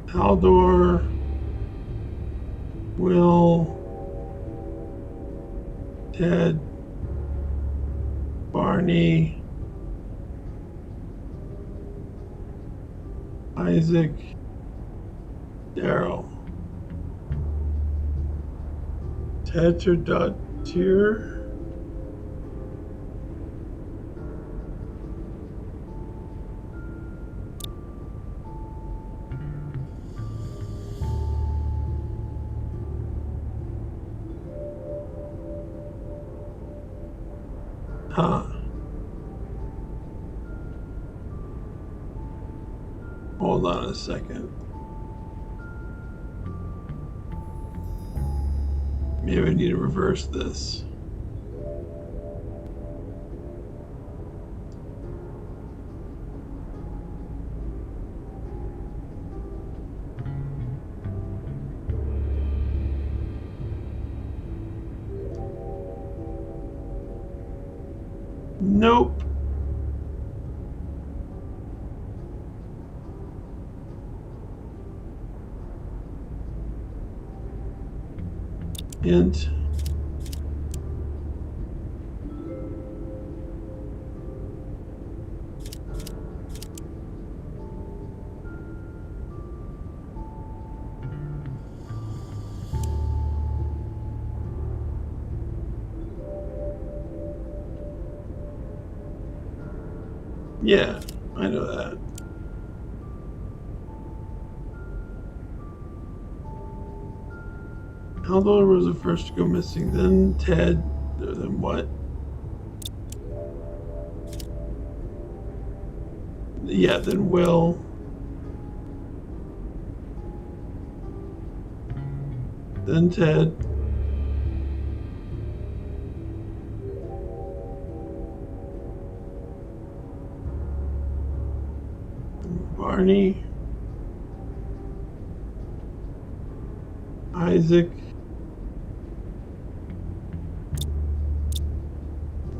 Haldor, Will, Ted, Barney, Isaac, Daryl. Tetradotier. Huh. Hold on a second. Maybe I need to reverse this. Nope. Hint. Yeah, I know that. Haldor was the first to go missing, then Ted, then what? Yeah, then Will. Then Ted. Barney. Isaac.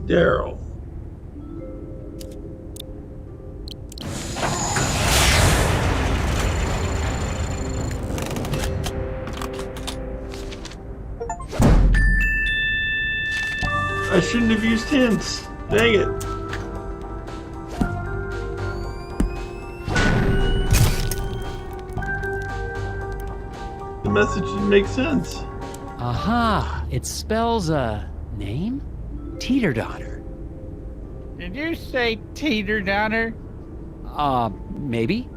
Daryl. I shouldn't have used hints. Dang it. The message didn't make sense. Aha! It spells a name? Teeter-daughter. Did you say teeter-daughter? Maybe?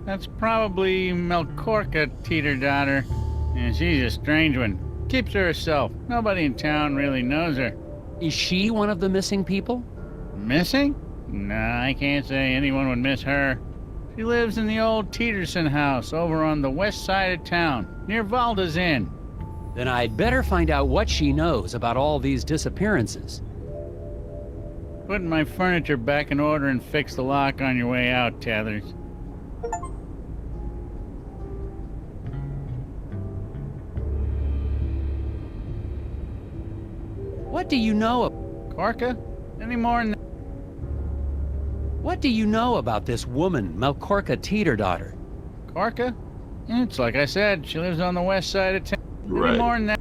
That's probably Melkorka teeter-daughter. And she's a strange one. Keeps to herself. Nobody in town really knows her. Is she one of the missing people? Missing? Nah, I can't say anyone would miss her. She lives in the old Teeterson house over on the west side of town, near Valda's Inn. Then I'd better find out what she knows about all these disappearances. Putting my furniture back in order and fix the lock on your way out, Tethers. What do you know of... Korka? Any more than... What do you know about this woman, Melkorka Teeter-daughter? Korka? It's like I said, she lives on the west side of town. Right. Any more than that?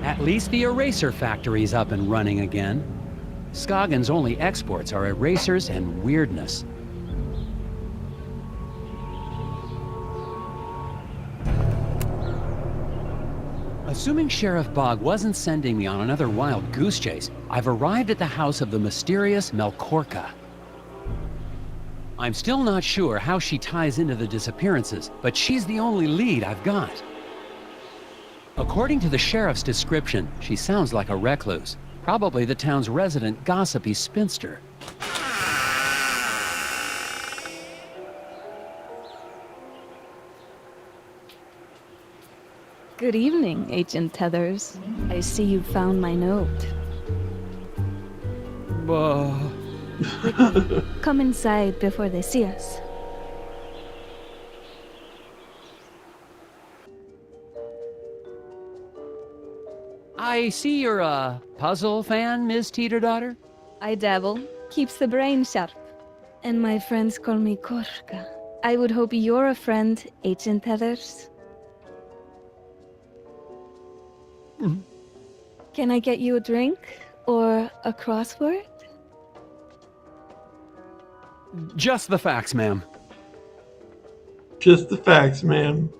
At least the eraser factory's up and running again. Scoggins' only exports are erasers and weirdness. Assuming Sheriff Bog wasn't sending me on another wild goose chase, I've arrived at the house of the mysterious Melkorka. I'm still not sure how she ties into the disappearances, but she's the only lead I've got. According to the sheriff's description, she sounds like a recluse, probably the town's resident gossipy spinster. Good evening, Agent Tethers. I see you found my note. Come inside before they see us. I see you're a puzzle fan, Miss Teeter-daughter? I dabble. Keeps the brain sharp. And my friends call me Korka. I would hope you're a friend, Agent Tethers. Can I get you a drink? Or a crossword? Just the facts, ma'am. Just the facts, ma'am.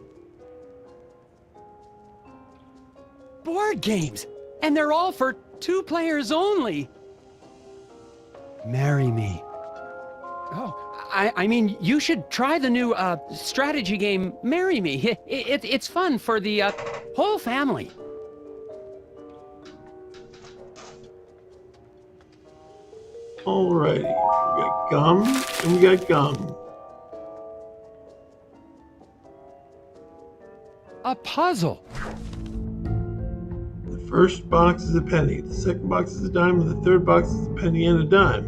Board games! And they're all for 2 players only! Marry me. Oh, I mean, you should try the new, strategy game, Marry Me. It's fun for the, whole family. Alrighty. We got gum, and we got gum. A puzzle. The first box is a penny, the second box is a dime, and the third box is a penny and a dime.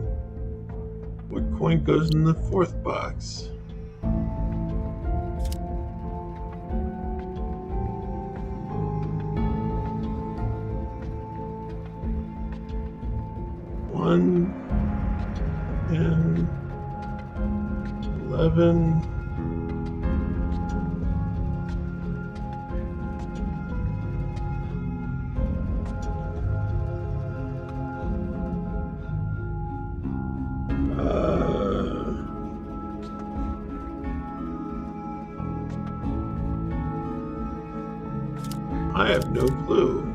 What coin goes in the fourth box? One, 10, 11. I have no clue.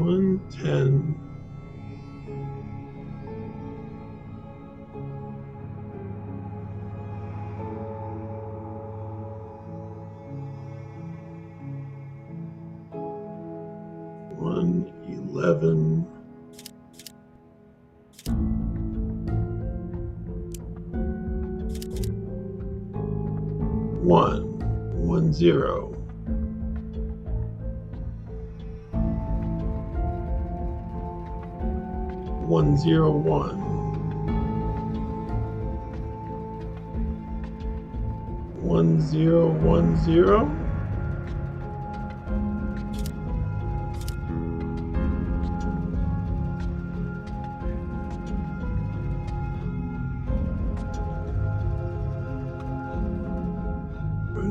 110. One 11. One 0. 101. 1010.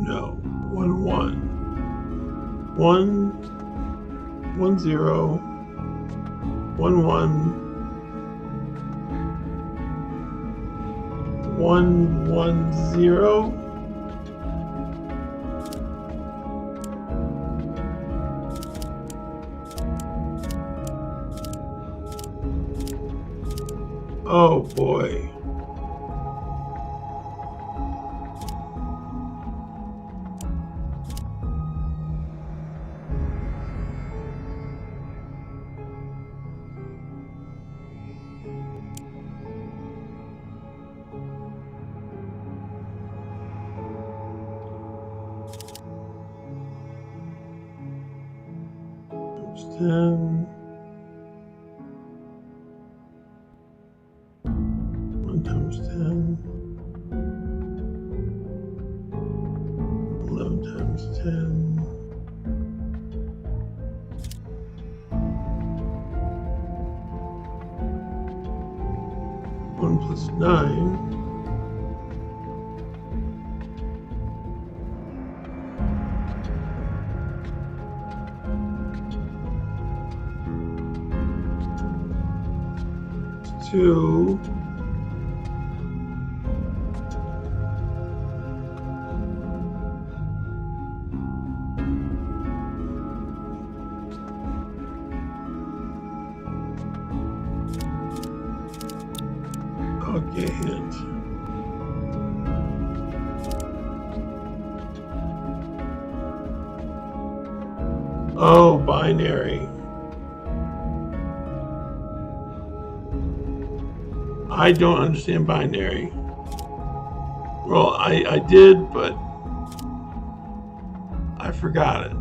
No, 11. 110. 11. 110. Oh boy. Times 10. 1 times 10. 11 times 10. 1 plus 9. 2. Okay, hint. Oh, binary. I don't understand binary. Well, I did, but I forgot it.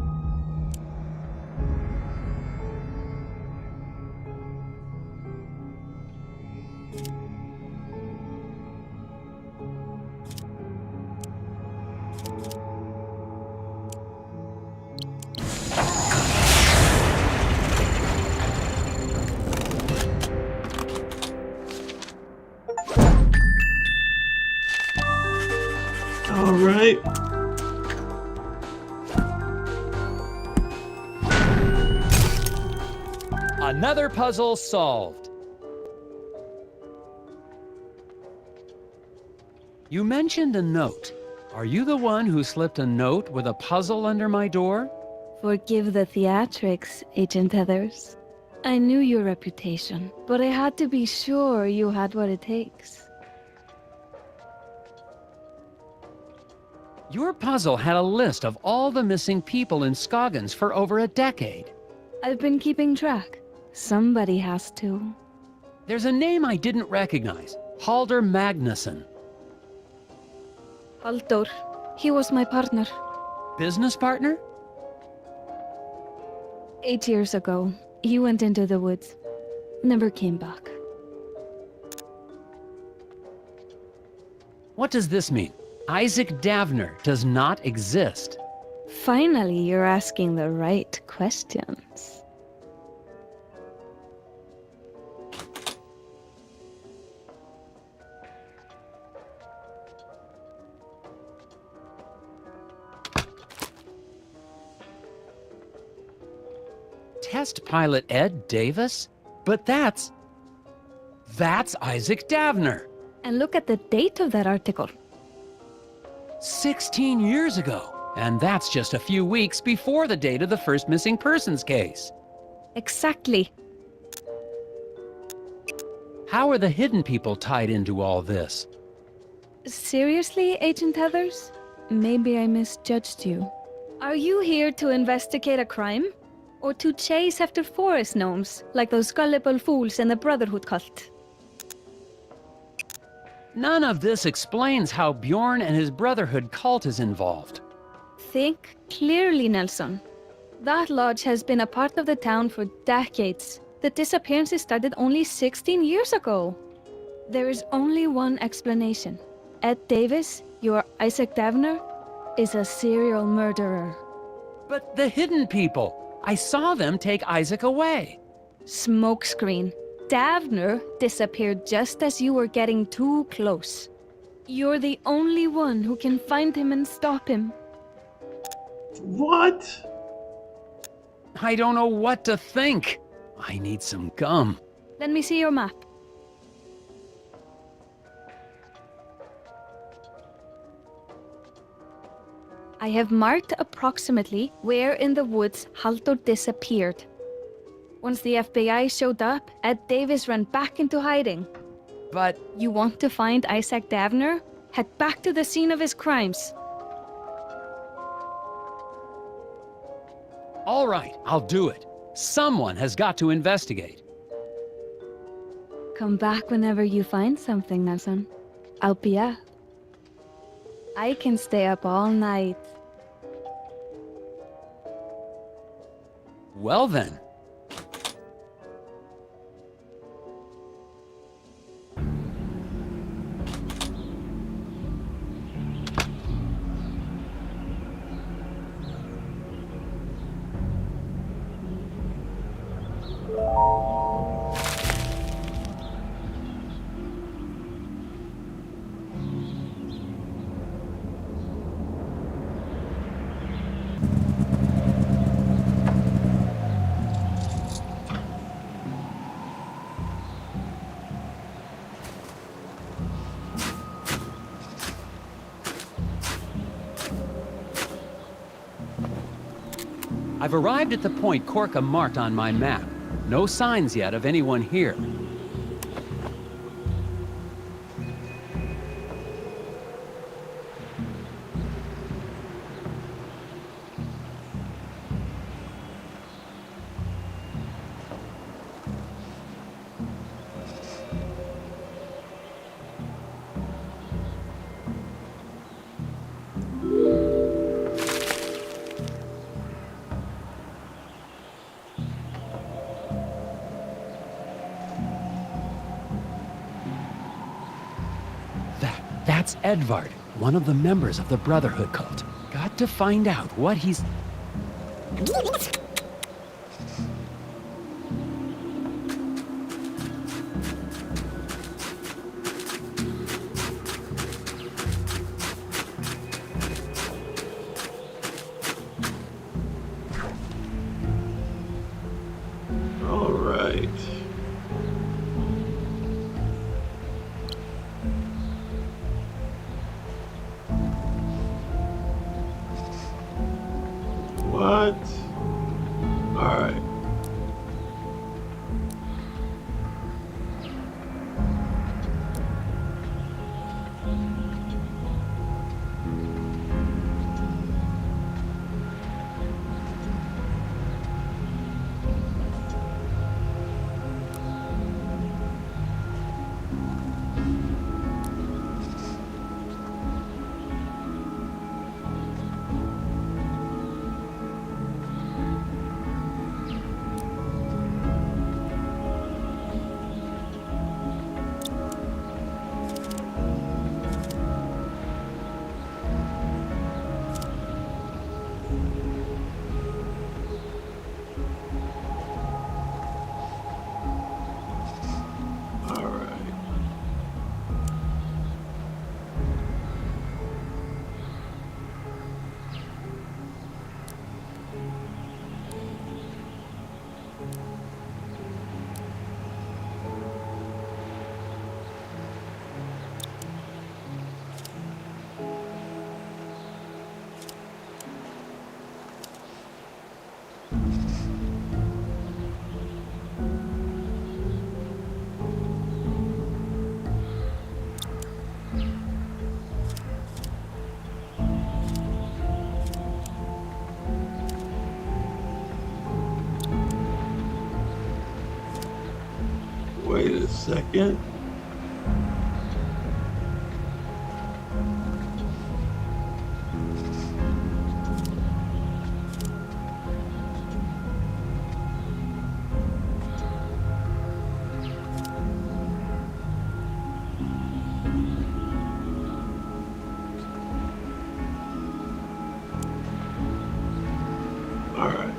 All right. Another puzzle solved. You mentioned a note. Are you the one who slipped a note with a puzzle under my door? Forgive the theatrics, Agent Heathers. I knew your reputation, but I had to be sure you had what it takes. Your puzzle had a list of all the missing people in Scoggins for over a decade. I've been keeping track. Somebody has to. There's a name I didn't recognize. Halder Magnuson. Halldór. He was my partner. Business partner? 8 years ago, he went into the woods. Never came back. What does this mean? Isaac Davner does not exist. Finally, you're asking the right questions. Test pilot Ed Davis? But that's Isaac Davner. And look at the date of that article. 16 years ago. And that's just a few weeks before the date of the first missing persons case. Exactly. How are the hidden people tied into all this? Seriously, Agent Heathers? Maybe I misjudged you. Are you here to investigate a crime? Or to chase after forest gnomes, like those gullible fools in the Brotherhood cult? None of this explains how Bjorn and his Brotherhood cult is involved. Think clearly, Nelson. That lodge has been a part of the town for decades. The disappearances started only 16 years ago. There is only one explanation. Ed Davis, your Isaac Davner, is a serial murderer. But the hidden people! I saw them take Isaac away. Smokescreen. Davner disappeared just as you were getting too close. You're the only one who can find him and stop him. What? I don't know what to think. I need some gum. Let me see your map. I have marked approximately where in the woods Halldór disappeared. Once the FBI showed up, Ed Davis ran back into hiding. But You want to find Isaac Davner? Head back to the scene of his crimes. all right, I'll do it. Someone has got to investigate. Come back whenever you find something, Nelson. I'll be up. I can stay up all night. Well then. I've arrived at the point Korka marked on my map. No signs yet of anyone here. That's Edvard, one of the members of the Brotherhood cult. Got to find out what he's... All right. What? All right. second. All right.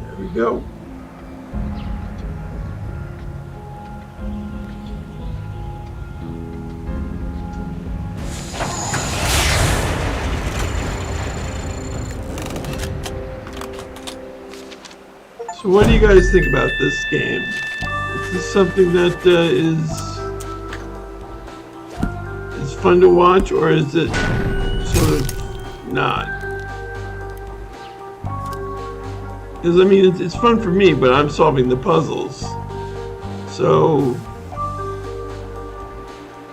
There we go. So what do you guys think about this game? Is this something that is fun to watch, or is it sort of not? Because I mean, it's fun for me, but I'm solving the puzzles. So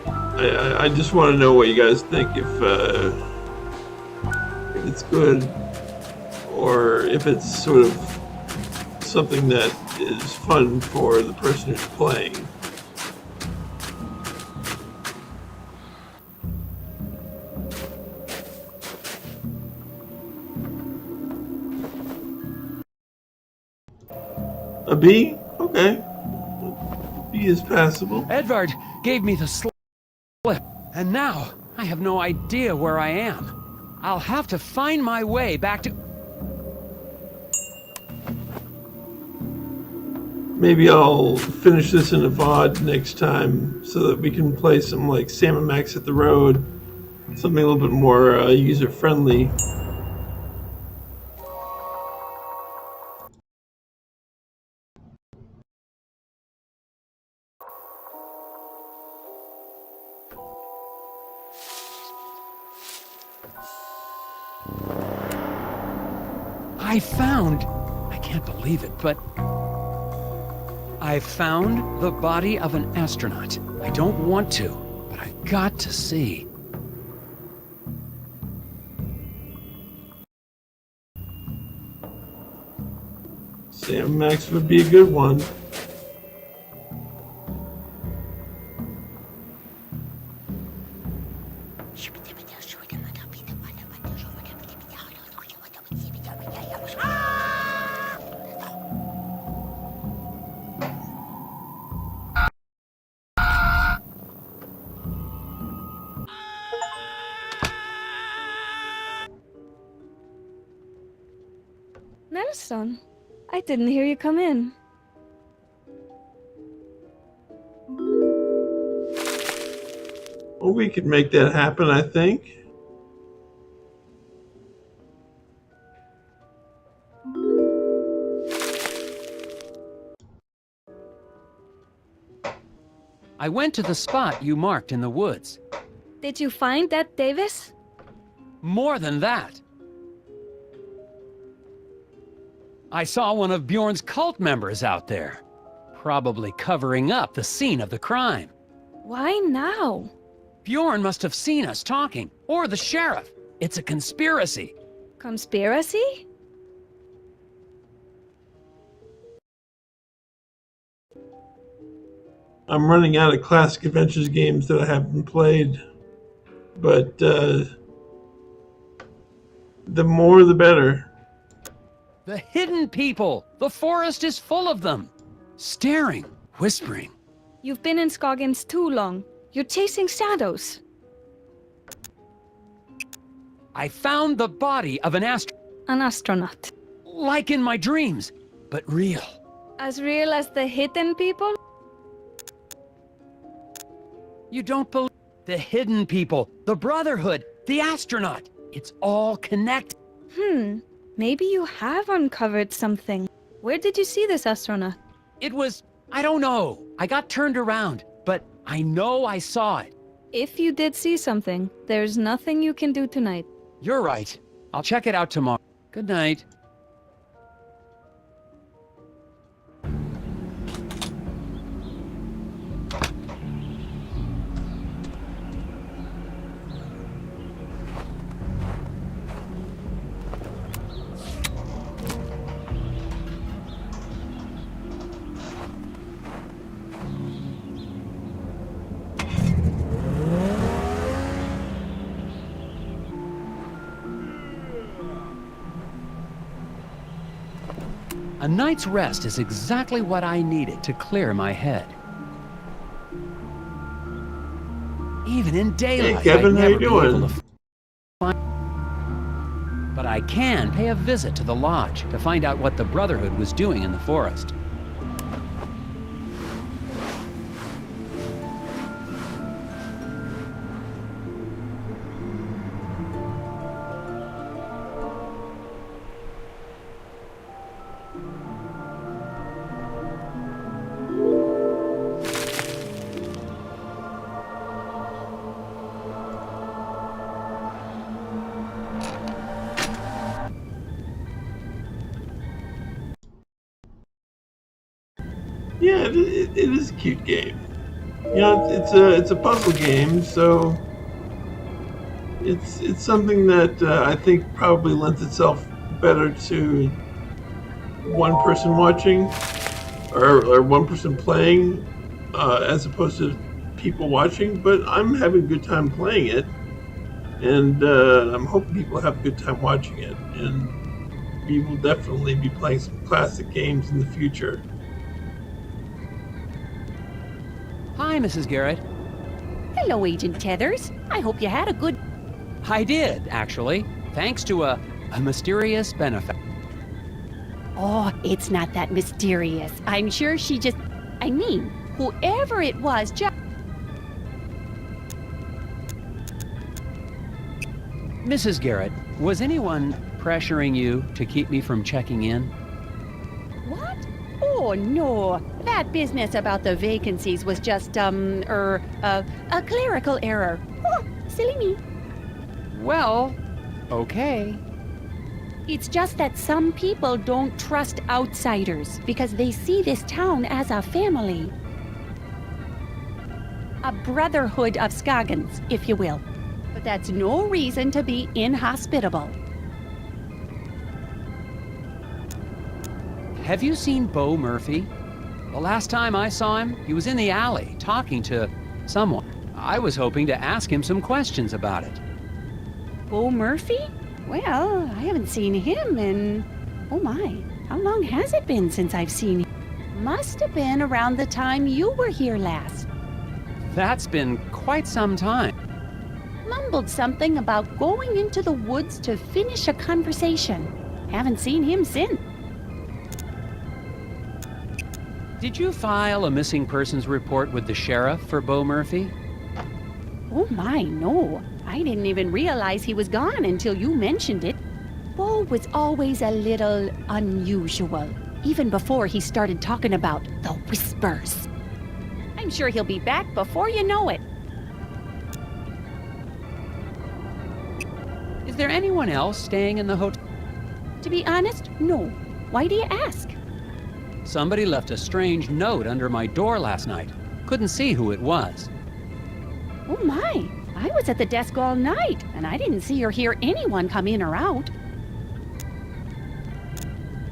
I just want to know what you guys think, if it's good, or if it's sort of something that is fun for the person who's playing. A B? Okay. B is passable. Edvard gave me the slip, and now I have no idea where I am. I'll have to find my way back to... Maybe I'll finish this in a VOD next time so that we can play some like Sam and Max at the Road. Something a little bit more user-friendly. I can't believe it, but I found the body of an astronaut. I don't want to, but I've got to see. Sam Max would be a good one. Nelson, I didn't hear you come in. Well, we could make that happen, I think. I went to the spot you marked in the woods. Did you find that Davis? More than that. I saw one of Bjorn's cult members out there, probably covering up the scene of the crime. Why now? Bjorn must have seen us talking, or the sheriff. It's a conspiracy. Conspiracy? I'm running out of classic adventures games that I haven't played, but the more the better. The hidden people! The forest is full of them! Staring, whispering. You've been in Scoggins too long. You're chasing shadows. I found the body of an Astronaut. like in my dreams, but real. As real as the hidden people? You don't believe the hidden people, the Brotherhood, the astronaut. It's all connected. Maybe you have uncovered something. Where did you see this astronaut? It was, I don't know. I got turned around, but I know I saw it. If you did see something, there's nothing you can do tonight. You're right. I'll check it out tomorrow. Good night. A night's rest is exactly what I needed to clear my head. Even in daylight, Hey, Kevin, I'd how never you be doing? able to find. But I can pay a visit to the lodge to find out what the Brotherhood was doing in the forest. Yeah, it is a cute game. You know, it's a puzzle game, so it's something that I think probably lends itself better to one person watching or one person playing as opposed to people watching. But I'm having a good time playing it, and I'm hoping people have a good time watching it. And we will definitely be playing some classic games in the future. Hi, Mrs. Garrett. Hello, Agent Tethers. I hope you had a good... I did, actually, thanks to a mysterious benefactor. Oh, it's not that mysterious. I'm sure she just... I mean, whoever it was just... Mrs. Garrett, was anyone pressuring you to keep me from checking in? What? Oh, no. That business about the vacancies was just, a clerical error. Oh, silly me. Well, okay. It's just that some people don't trust outsiders because they see this town as a family. A brotherhood of Scoggins, if you will. But that's no reason to be inhospitable. Have you seen Bo Murphy? The last time I saw him, he was in the alley talking to someone. I was hoping to ask him some questions about it. Bo Murphy? Well, I haven't seen him in... Oh my, how long has it been since I've seen him? Must have been around the time you were here last. That's been quite some time. Mumbled something about going into the woods to finish a conversation. Haven't seen him since. Did you file a missing persons report with the sheriff for Bo Murphy? Oh my, no. I didn't even realize he was gone until you mentioned it. Bo was always a little unusual, even before he started talking about the whispers. I'm sure he'll be back before you know it. Is there anyone else staying in the hotel? To be honest, no. Why do you ask? Somebody left a strange note under my door last night. Couldn't see who it was. Oh my, I was at the desk all night, and I didn't see or hear anyone come in or out.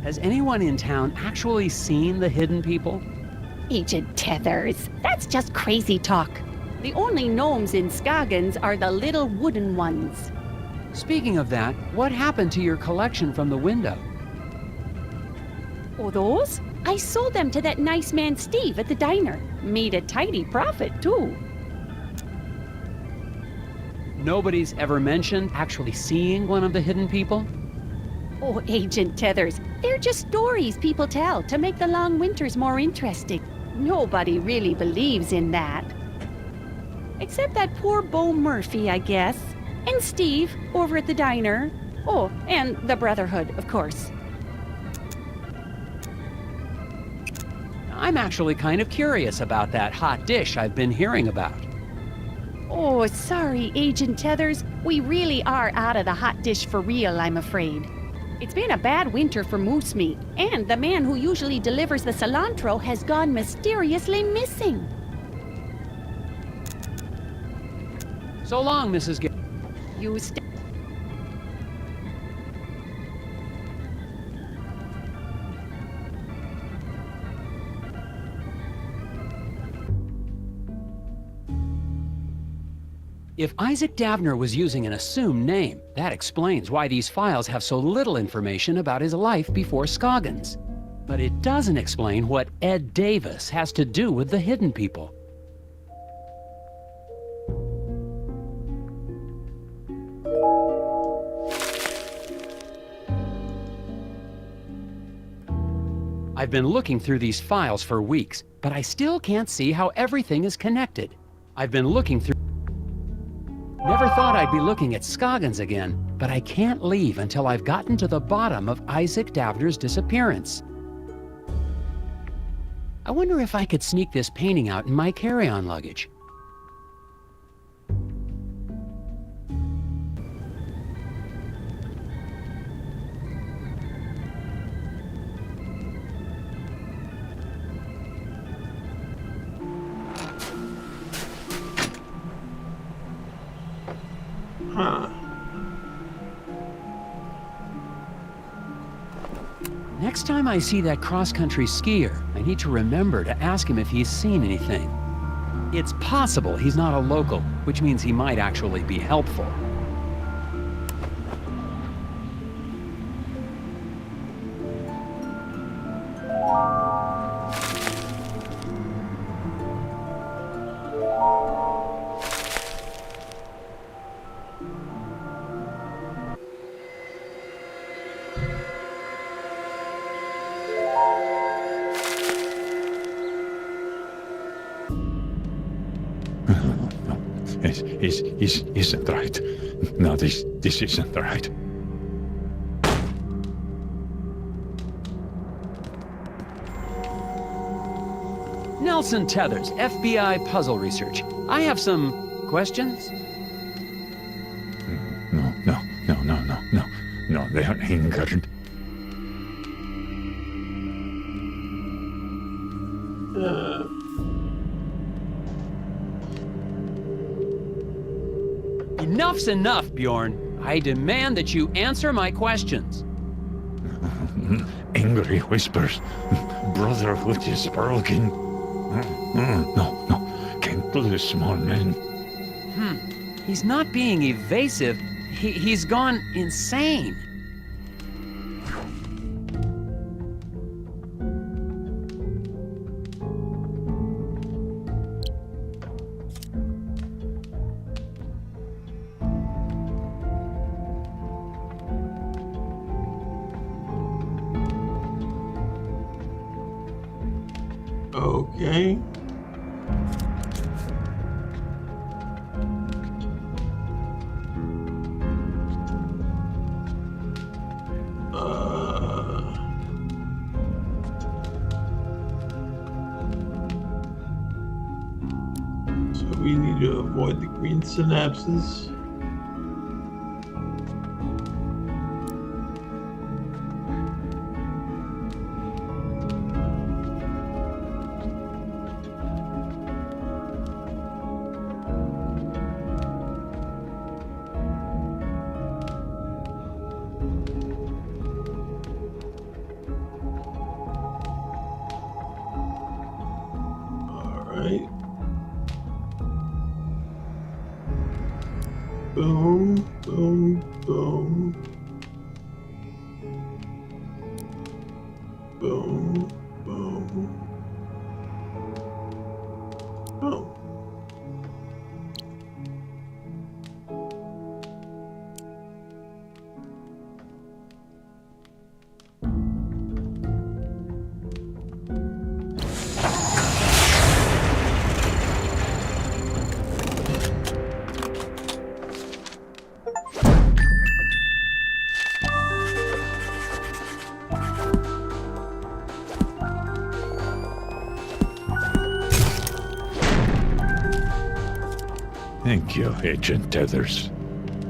Has anyone in town actually seen the hidden people? Agent Tethers, that's just crazy talk. The only gnomes in Scoggins are the little wooden ones. Speaking of that, what happened to your collection from the window? Oh, those? I sold them to that nice man Steve at the diner. Made a tidy profit, too. Nobody's ever mentioned actually seeing one of the hidden people? Oh, Agent Tethers, they're just stories people tell to make the long winters more interesting. Nobody really believes in that. Except that poor Bo Murphy, I guess. And Steve, over at the diner. Oh, and the Brotherhood, of course. I'm actually kind of curious about that hot dish I've been hearing about. Oh, sorry, Agent Tethers. We really are out of the hot dish for real, I'm afraid. It's been a bad winter for moose meat, and the man who usually delivers the cilantro has gone mysteriously missing. So long, Mrs. You stay. If Isaac Davner was using an assumed name, that explains why these files have so little information about his life before Scoggins. But it doesn't explain what Ed Davis has to do with the hidden people. I've been looking through these files for weeks, but I still can't see how everything is connected. I've been looking through... Never thought I'd be looking at Scoggins again, but I can't leave until I've gotten to the bottom of Isaac Davner's disappearance. I wonder if I could sneak this painting out in my carry-on luggage. Huh. Next time I see that cross-country skier, I need to remember to ask him if he's seen anything. It's possible he's not a local, which means he might actually be helpful. Isn't right. No, this isn't right. Nelson Tethers, FBI puzzle research. I have some questions. No, they are angered. Enough's enough, Bjorn. I demand that you answer my questions. Angry whispers. Brotherhood is broken. No. Can't lose small men. He's not being evasive. He's gone insane. Okay. So we need to avoid the green synapses. Right. Boom, boom, boom. Boom. Boom. Oh. Thank you, Agent Tethers.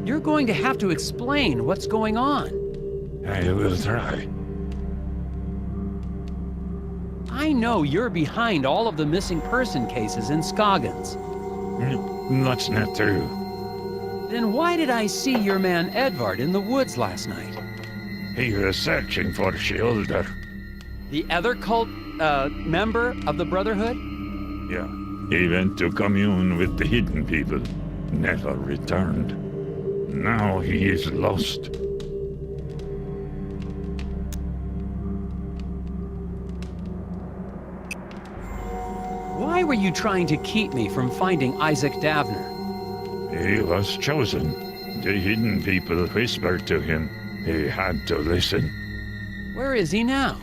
You're going to have to explain what's going on. I will try. I know you're behind all of the missing person cases in Scoggins. That's not true. Then why did I see your man Edvard in the woods last night? He was searching for Shielder. The other cult, member of the Brotherhood? Yeah. He went to commune with the hidden people. Never returned. Now he is lost. Why were you trying to keep me from finding Isaac Davner? He was chosen. The hidden people whispered to him. He had to listen. Where is he now?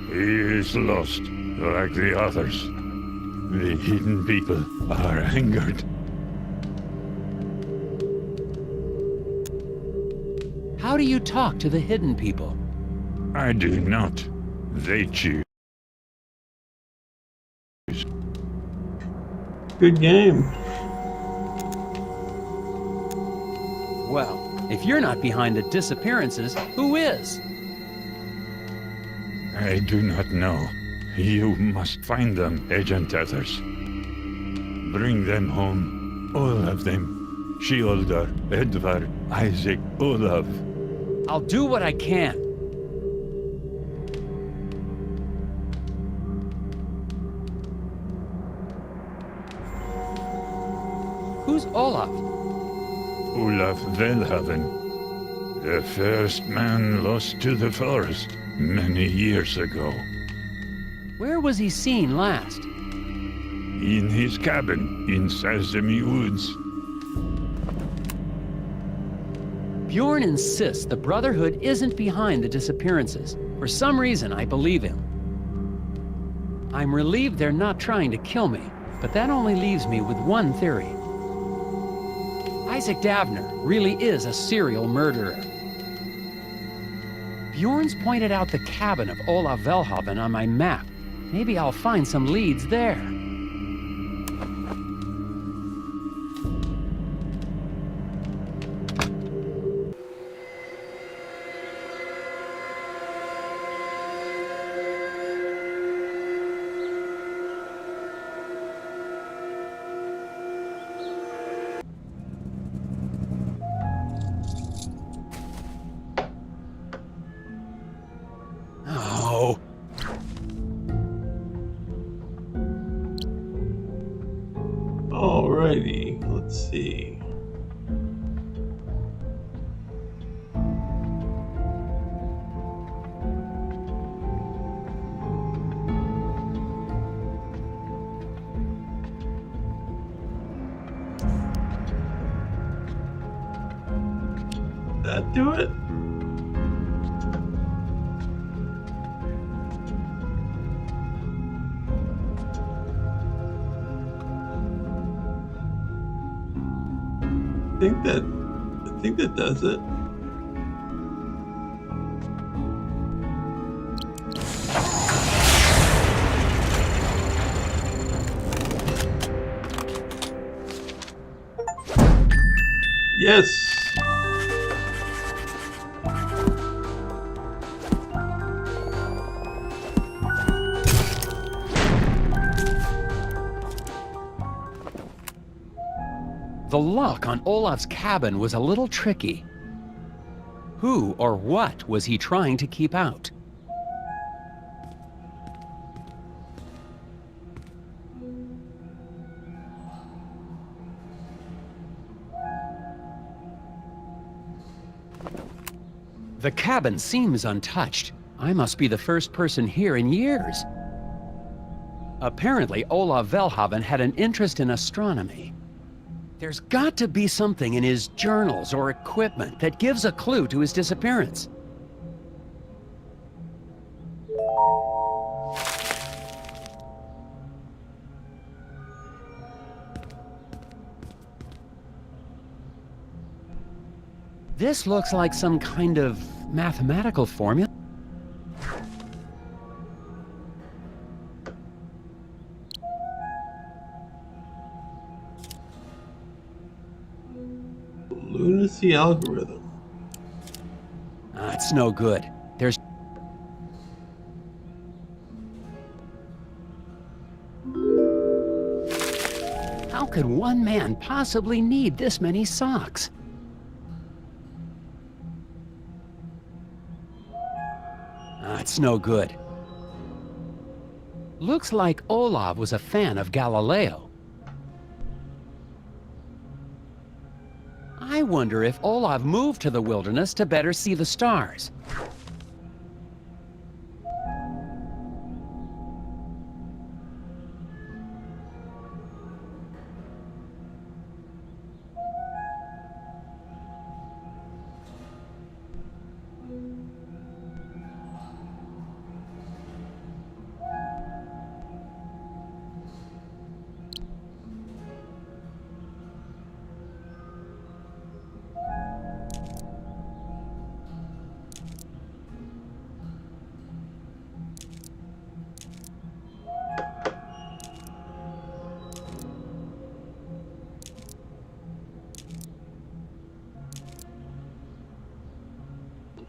He is lost, like the others. The hidden people are angered. How do you talk to the hidden people? I do not. They choose. Good game. Well, if you're not behind the disappearances, who is? I do not know. You must find them, Agent Tethers. Bring them home. All of them. Shielder, Edvard, Isaac, Olaf. I'll do what I can. Who's Olaf? Olaf Velhaven. The first man lost to the forest many years ago. Where was he seen last? In his cabin in Sesame Woods. Bjorn insists the Brotherhood isn't behind the disappearances. For some reason, I believe him. I'm relieved they're not trying to kill me, but that only leaves me with one theory. Isaac Davner really is a serial murderer. Bjorn's pointed out the cabin of Olaf Velhaven on my map. Maybe I'll find some leads there. Oh. Alrighty, let's see. That do it? I think that does it. Yes. The lock on Olaf's cabin was a little tricky. Who or what was he trying to keep out? The cabin seems untouched. I must be the first person here in years. Apparently, Olav Velhaven had an interest in astronomy. There's got to be something in his journals or equipment that gives a clue to his disappearance. This looks like some kind of mathematical formula. Lunacy algorithm. It's no good. There's... How could one man possibly need this many socks? It's no good. Looks like Olav was a fan of Galileo. I wonder if Olav moved to the wilderness to better see the stars.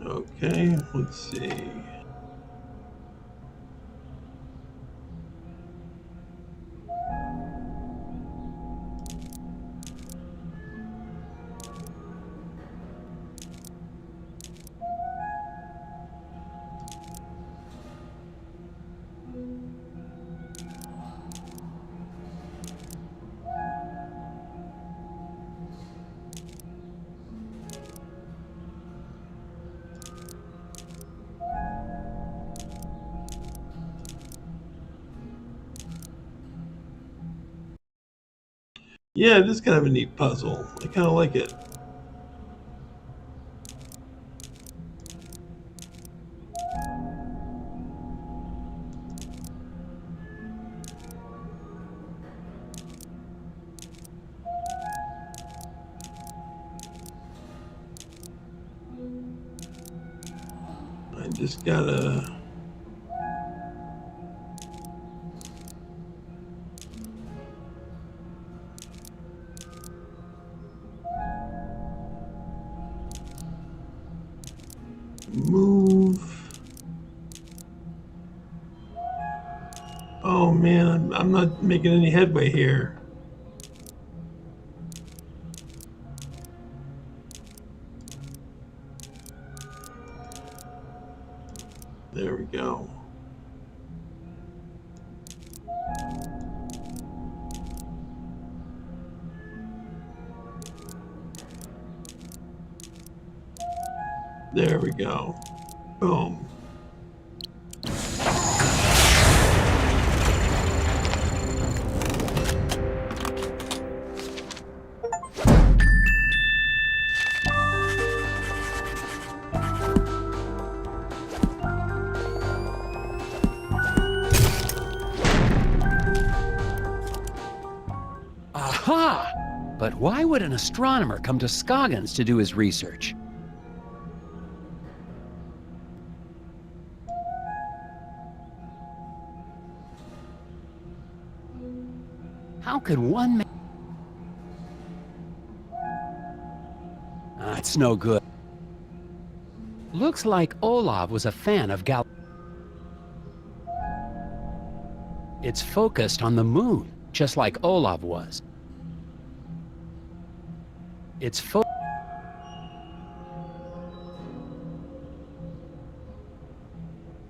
Okay, let's see. Yeah, it is kind of a neat puzzle. I kind of like it. I just gotta... move. Oh man, I'm not making any headway here. There we go. There we go. Boom. Aha! But why would an astronomer come to Scoggins to do his research? How could one man... it's no good. Looks like Olav was a fan of Gal... It's focused on the moon, just like Olav was. It's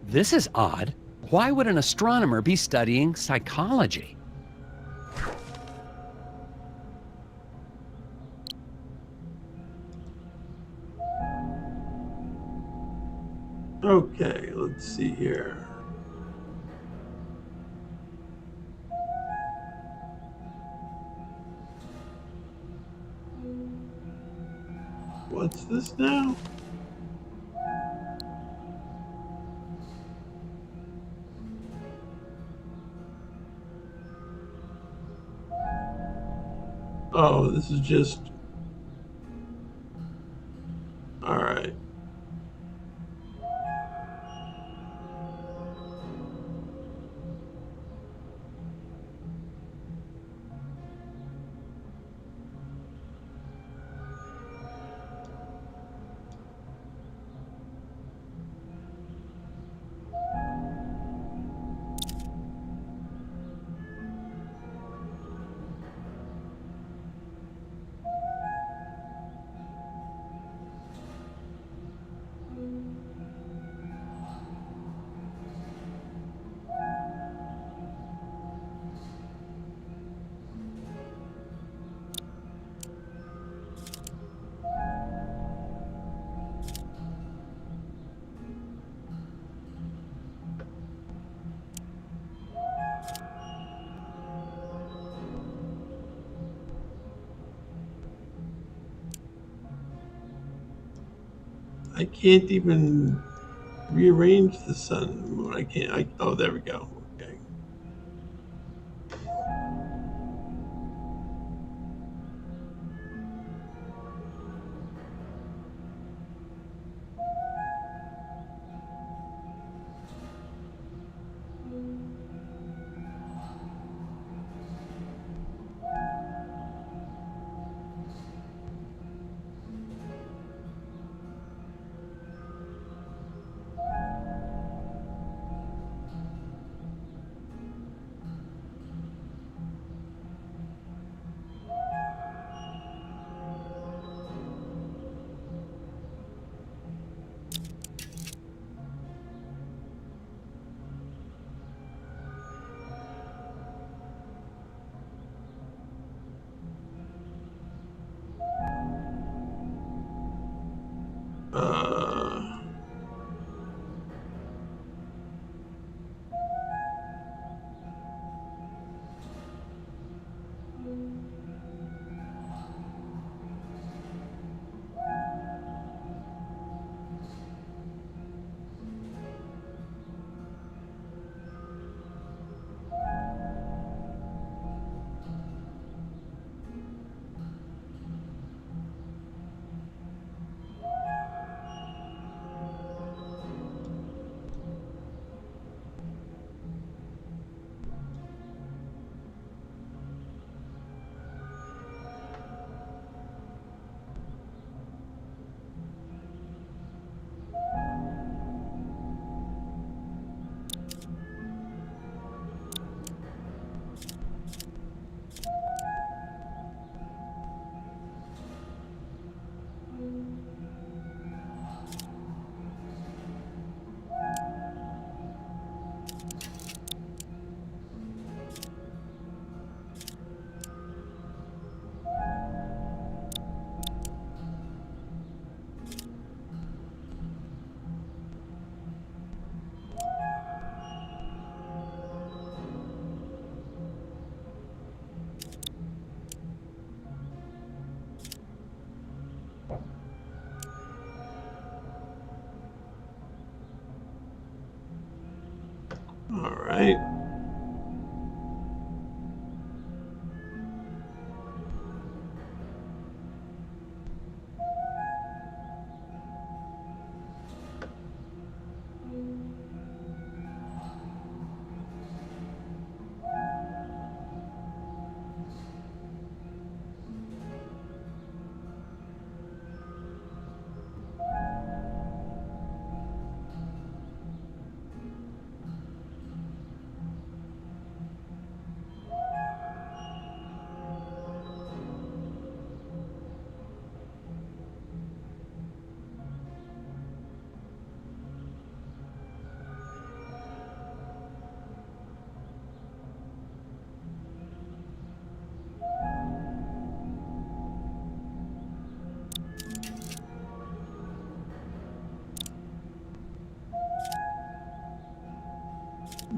This is odd. Why would an astronomer be studying psychology? Okay, let's see here. What's this now? Oh, this is just... Alright. I can't even rearrange the sun and moon. I can't. Oh, there we go. Okay.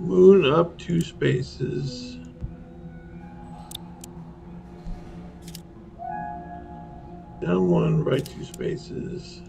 Moon up 2 spaces. Down 1, right 2 spaces.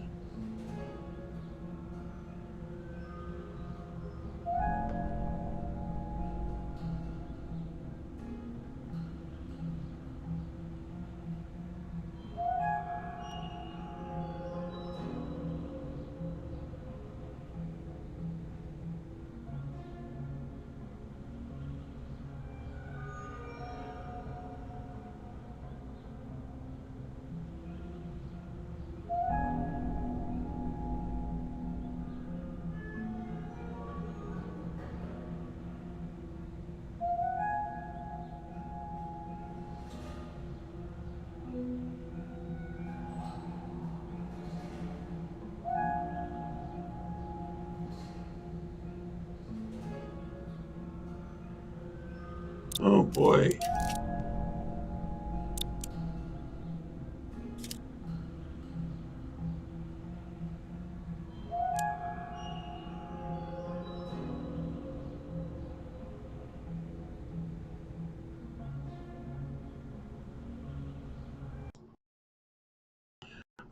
Oh boy.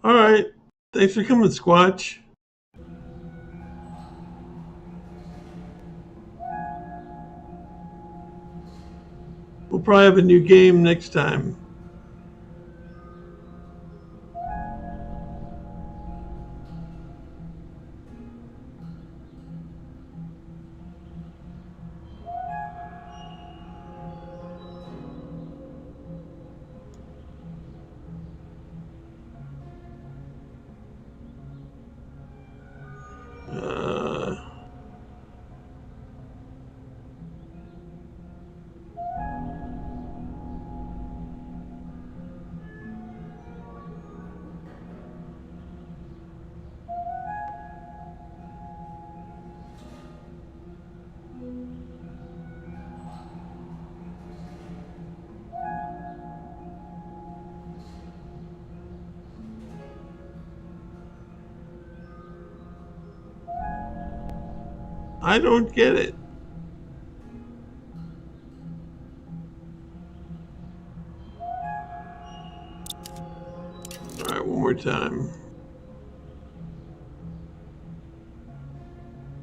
All right. Thanks for coming, Squatch. We'll probably have a new game next time. I don't get it. All right, one more time.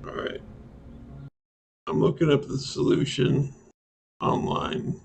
All right. I'm looking up the solution online.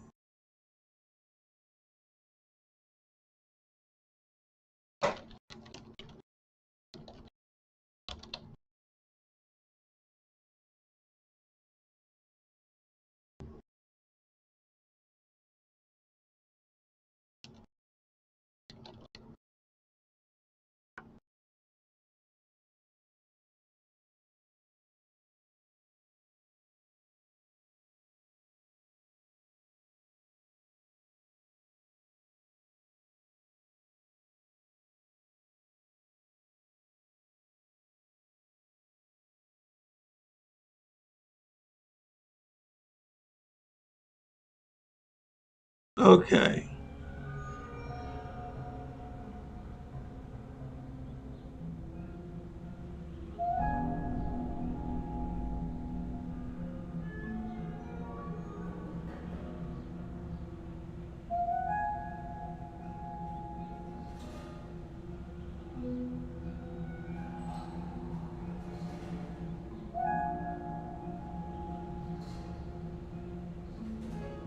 Okay.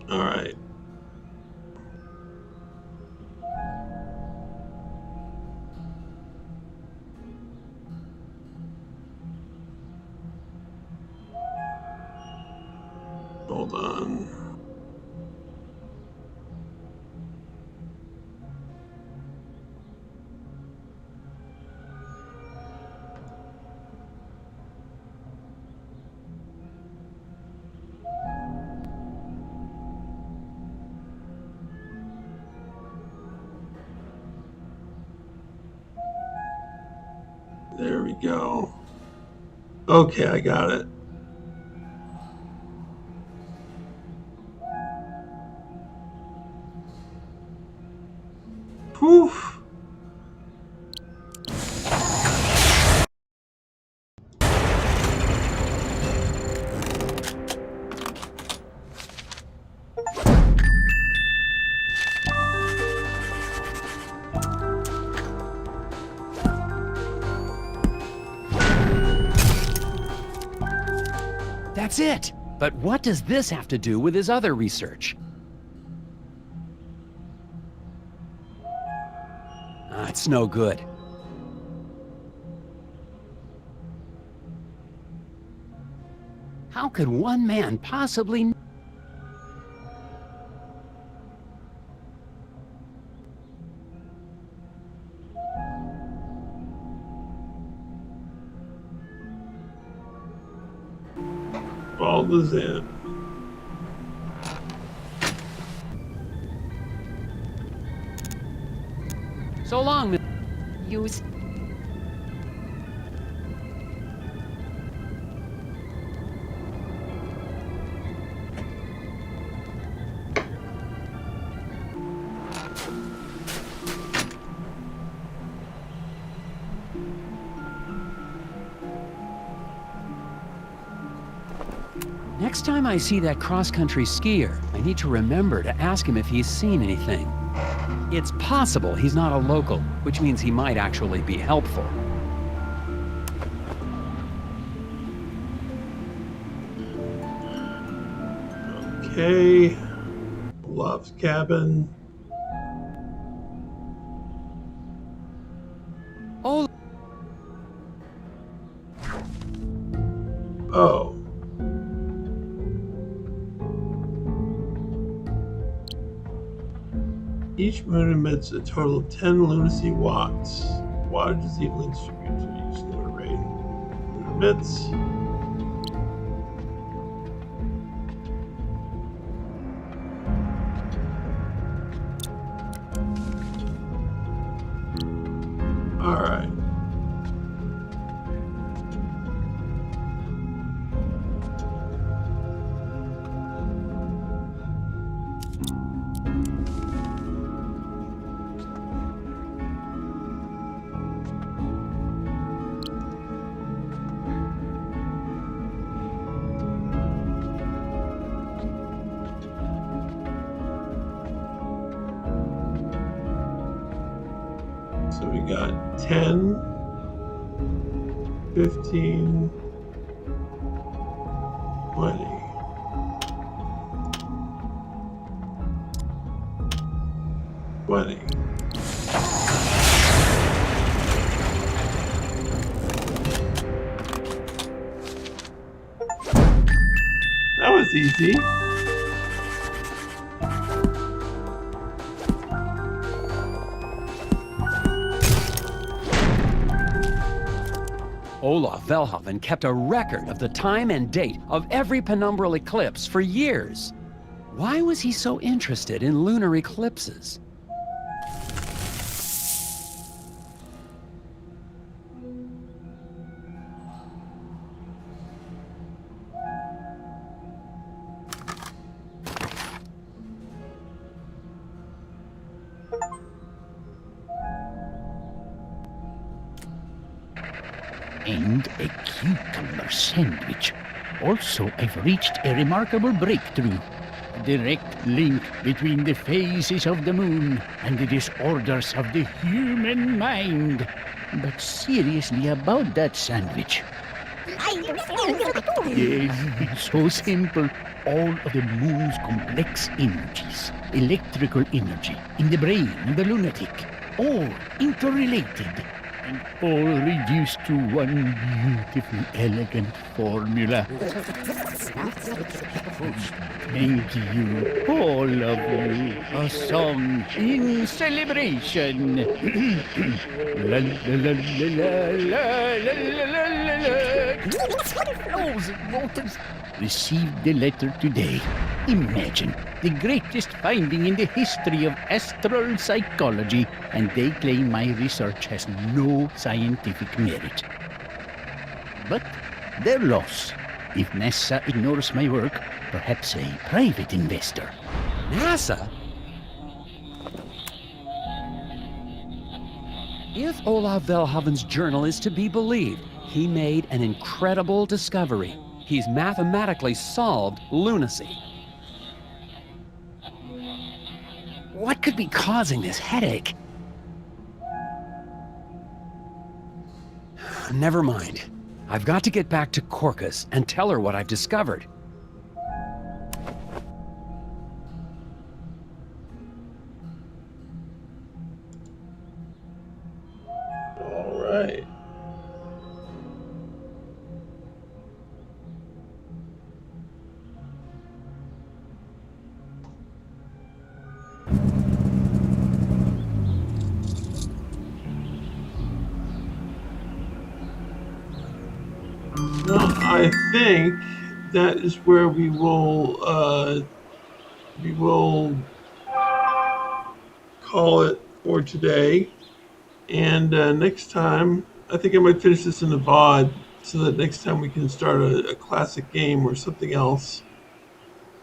All right. Hold on. There we go. Okay, I got it. Poof. That's it! But what does this have to do with his other research? It's no good. How could one man possibly... Bald as in. So long, Use. Next time I see that cross-country skier, I need to remember to ask him if he's seen anything. It's possible he's not a local, which means he might actually be helpful. Okay. Olaf's cabin. Oh. Oh. Each moon emits a total of 10 lunacy watts. Wattage is evenly distributed to each lunar rate. Moon emits. Alright. So we got 10, 15, 20. That was easy. Olaf Velhaven kept a record of the time and date of every penumbral eclipse for years. Why was he so interested in lunar eclipses? And a cucumber sandwich. Also, I've reached a remarkable breakthrough. A direct link between the phases of the moon and the disorders of the human mind. But seriously about that sandwich. Yes, it's so simple. All of the moon's complex energies, electrical energy, in the brain of the lunatic, all interrelated. And all reduced to one beautiful, elegant formula. Thank you, all of you. A song in celebration. La la la la la la la la la la. Received the letter today. Imagine, the greatest finding in the history of astral psychology, and they claim my research has no scientific merit. But their loss. If NASA ignores my work, perhaps a private investor. NASA? If Olaf Velhaven's journal is to be believed, he made an incredible discovery. He's mathematically solved lunacy. What could be causing this headache? Never mind. I've got to get back to Corcus and tell her what I've discovered. All right. Well, I think that is where we will call it for today. And next time, I think I might finish this in the VOD so that next time we can start a classic game or something else.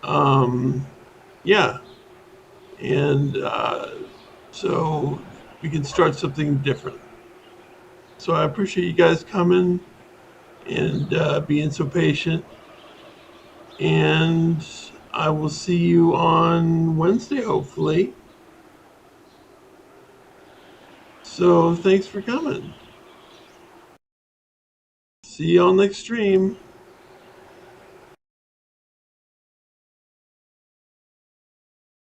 Yeah, and so we can start something different. So I appreciate you guys coming and being so patient. And I will see you on Wednesday, hopefully. So thanks for coming. See you on next stream.